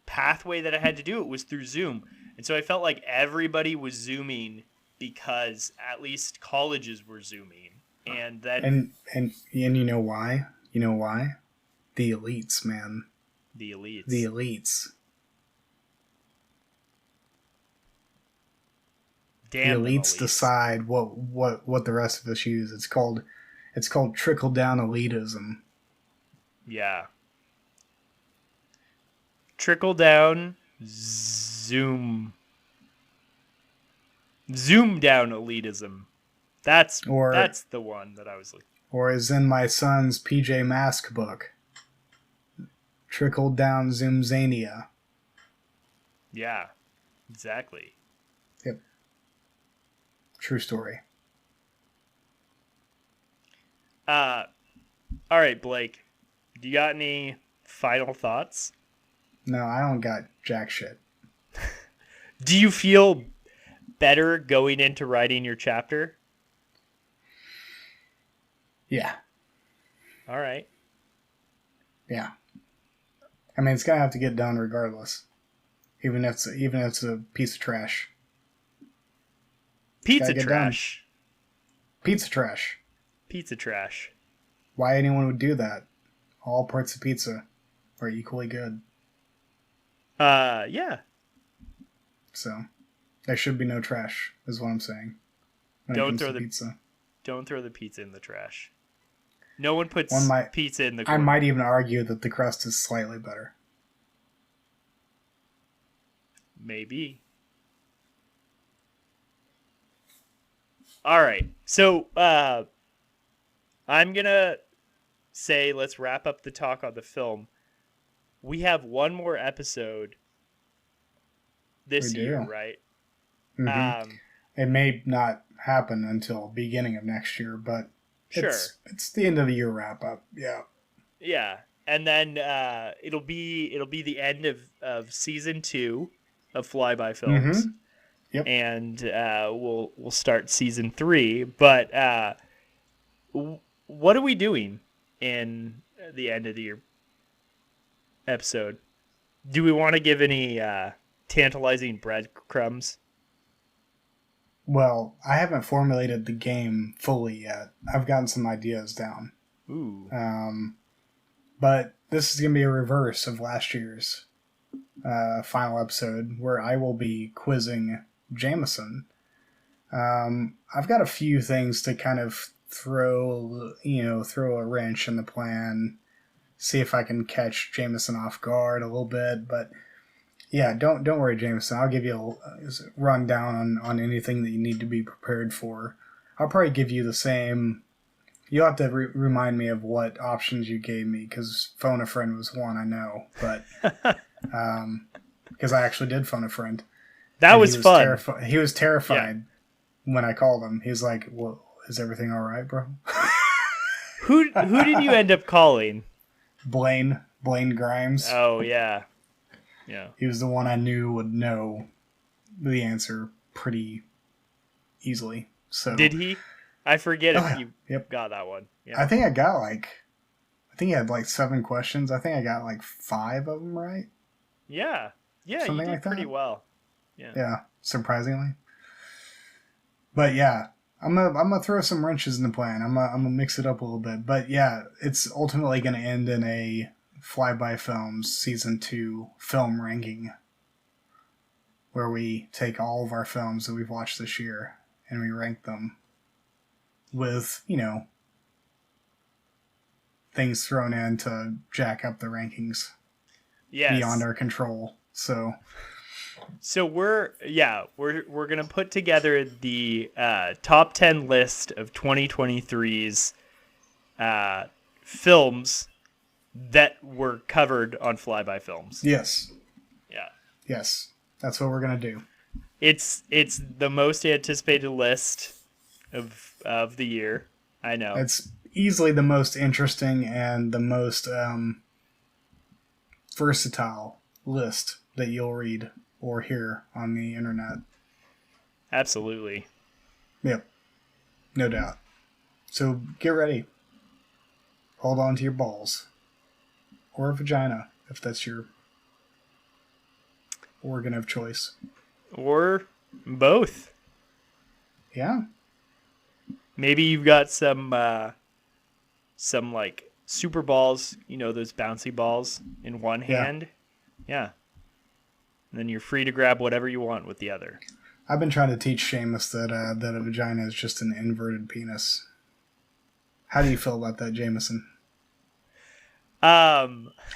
pathway that I had to do it was through Zoom. And so I felt like everybody was Zooming because at least colleges were Zooming. And then and you know why? You know why? The elites, man. The elites. The elites. Damn, the elites decide what the rest of us use. It's called trickle down elitism. Yeah. Trickle down Zoom down elitism. That's the one that I was looking. Or as in my son's PJ Masks book, trickle down Zoomzania. Yeah, exactly. Yep. True story. All right, Blake. Do you got any final thoughts? No, I don't got jack shit. Do you feel better going into writing your chapter? Yeah. All right. Yeah. I mean, it's gonna have to get done regardless, even if it's a piece of trash. Pizza trash. Pizza trash. Pizza trash. Why anyone would do that? All parts of pizza are equally good. Yeah. So, there should be no trash, is what I'm saying. Don't throw the pizza in the trash. No one puts pizza in the corner. I might even argue that the crust is slightly better. Maybe. All right. So, I'm going to say let's wrap up the talk on the film. We have one more episode this year, right? Mm-hmm. It may not happen until beginning of next year, but sure, it's the end of the year wrap up. Yeah. Yeah, and then it'll be the end of season 2 of Flyby Films. Yep. and we'll start season 3. But what are we doing in the end of the year episode? Do we want to give any tantalizing breadcrumbs? Well, I haven't formulated the game fully yet. I've gotten some ideas down. Ooh. But this is going to be a reverse of last year's final episode, where I will be quizzing Jamison. I've got a few things to kind of throw a wrench in the plan, see if I can catch Jamison off guard a little bit. But yeah, don't worry, Jamison. I'll give you a rundown on anything that you need to be prepared for. I'll probably give you the same. You'll have to remind me of what options you gave me, because phone a friend was one, I know, but because I actually did phone a friend. That was fun. He was terrified when I called him. He's like, "Well, is everything all right, bro?" Who did you end up calling? Blaine Grimes. Oh yeah. Yeah. He was the one I knew would know the answer pretty easily. So did he? I forget if yeah. you got that one. Yeah. I think he had like 7 questions. I think I got like 5 of them right. Yeah. Yeah, Something you did like that. pretty well. Yeah, surprisingly. But yeah, I'm gonna throw some wrenches in the plan. I'm gonna mix it up a little bit. But yeah, it's ultimately gonna end in a Flyby Films Season 2 film ranking, where we take all of our films that we've watched this year and we rank them with, things thrown in to jack up the rankings beyond our control. So we're gonna put together the top 10 list of 2023's films that were covered on Flyby Films. yes, Yeah. yes, that's what we're gonna do. It's the most anticipated list of the year. I know. It's easily the most interesting and the most versatile list that you'll read or hear on the internet. Absolutely. Yep, no doubt. So get ready. Hold on to your balls. Or a vagina, if that's your organ of choice. Or both. Yeah. Maybe you've got some like super balls, those bouncy balls in one hand. Yeah. And then you're free to grab whatever you want with the other. I've been trying to teach Seamus that a vagina is just an inverted penis. How do you feel about that, Jamison? I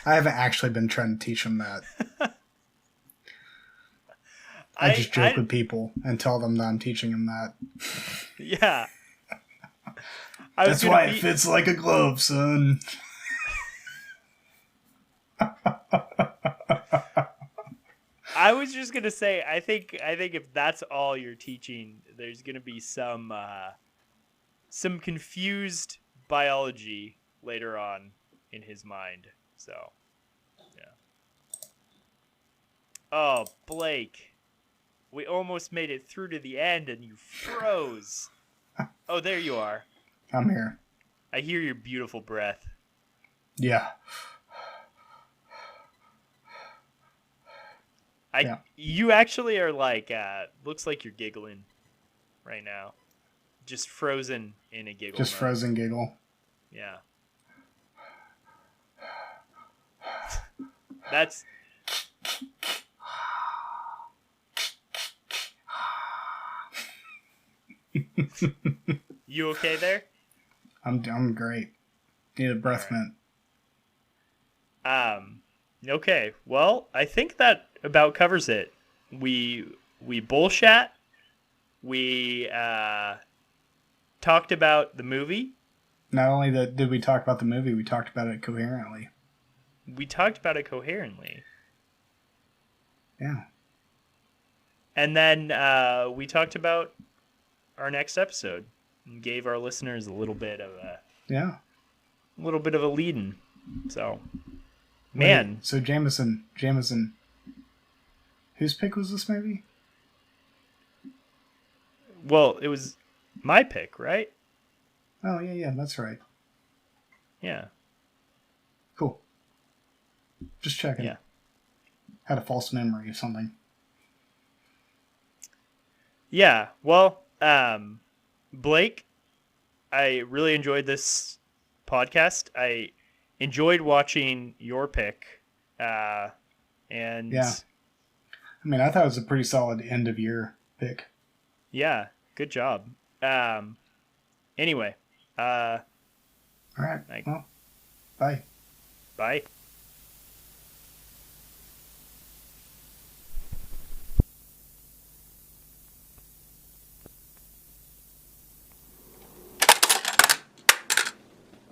haven't actually been trying to teach him that. I just joke with people and tell them that I'm teaching him that. Yeah. That's why it fits like a glove, son. I was just gonna say, I think if that's all you're teaching, there's gonna be some confused biology later on in his mind. So, yeah. Oh, Blake, we almost made it through to the end, and you froze. Oh, there you are. I'm here. I hear your beautiful breath. Yeah. You actually are like, looks like you're giggling right now. Just frozen in a giggle. Just frozen giggle. Yeah. That's... You okay there? I'm great. Need a breath mint. Okay. Well, I think that about covers it. We bullshat. We talked about the movie. Not only did we talk about the movie, we talked about it coherently. Yeah. And then we talked about our next episode and gave our listeners a little bit of a lead-in. So, man. Wait, so Jamison, whose pick was this movie? Well, it was my pick, right? Oh, yeah, that's right. Yeah. Cool. Just checking. Yeah. Had a false memory of something. Yeah. Well, Blake, I really enjoyed this podcast. I enjoyed watching your pick. And Yeah. I mean, I thought it was a pretty solid end of year pick. yeah, good job. Anyway, All right. Well, bye. bye.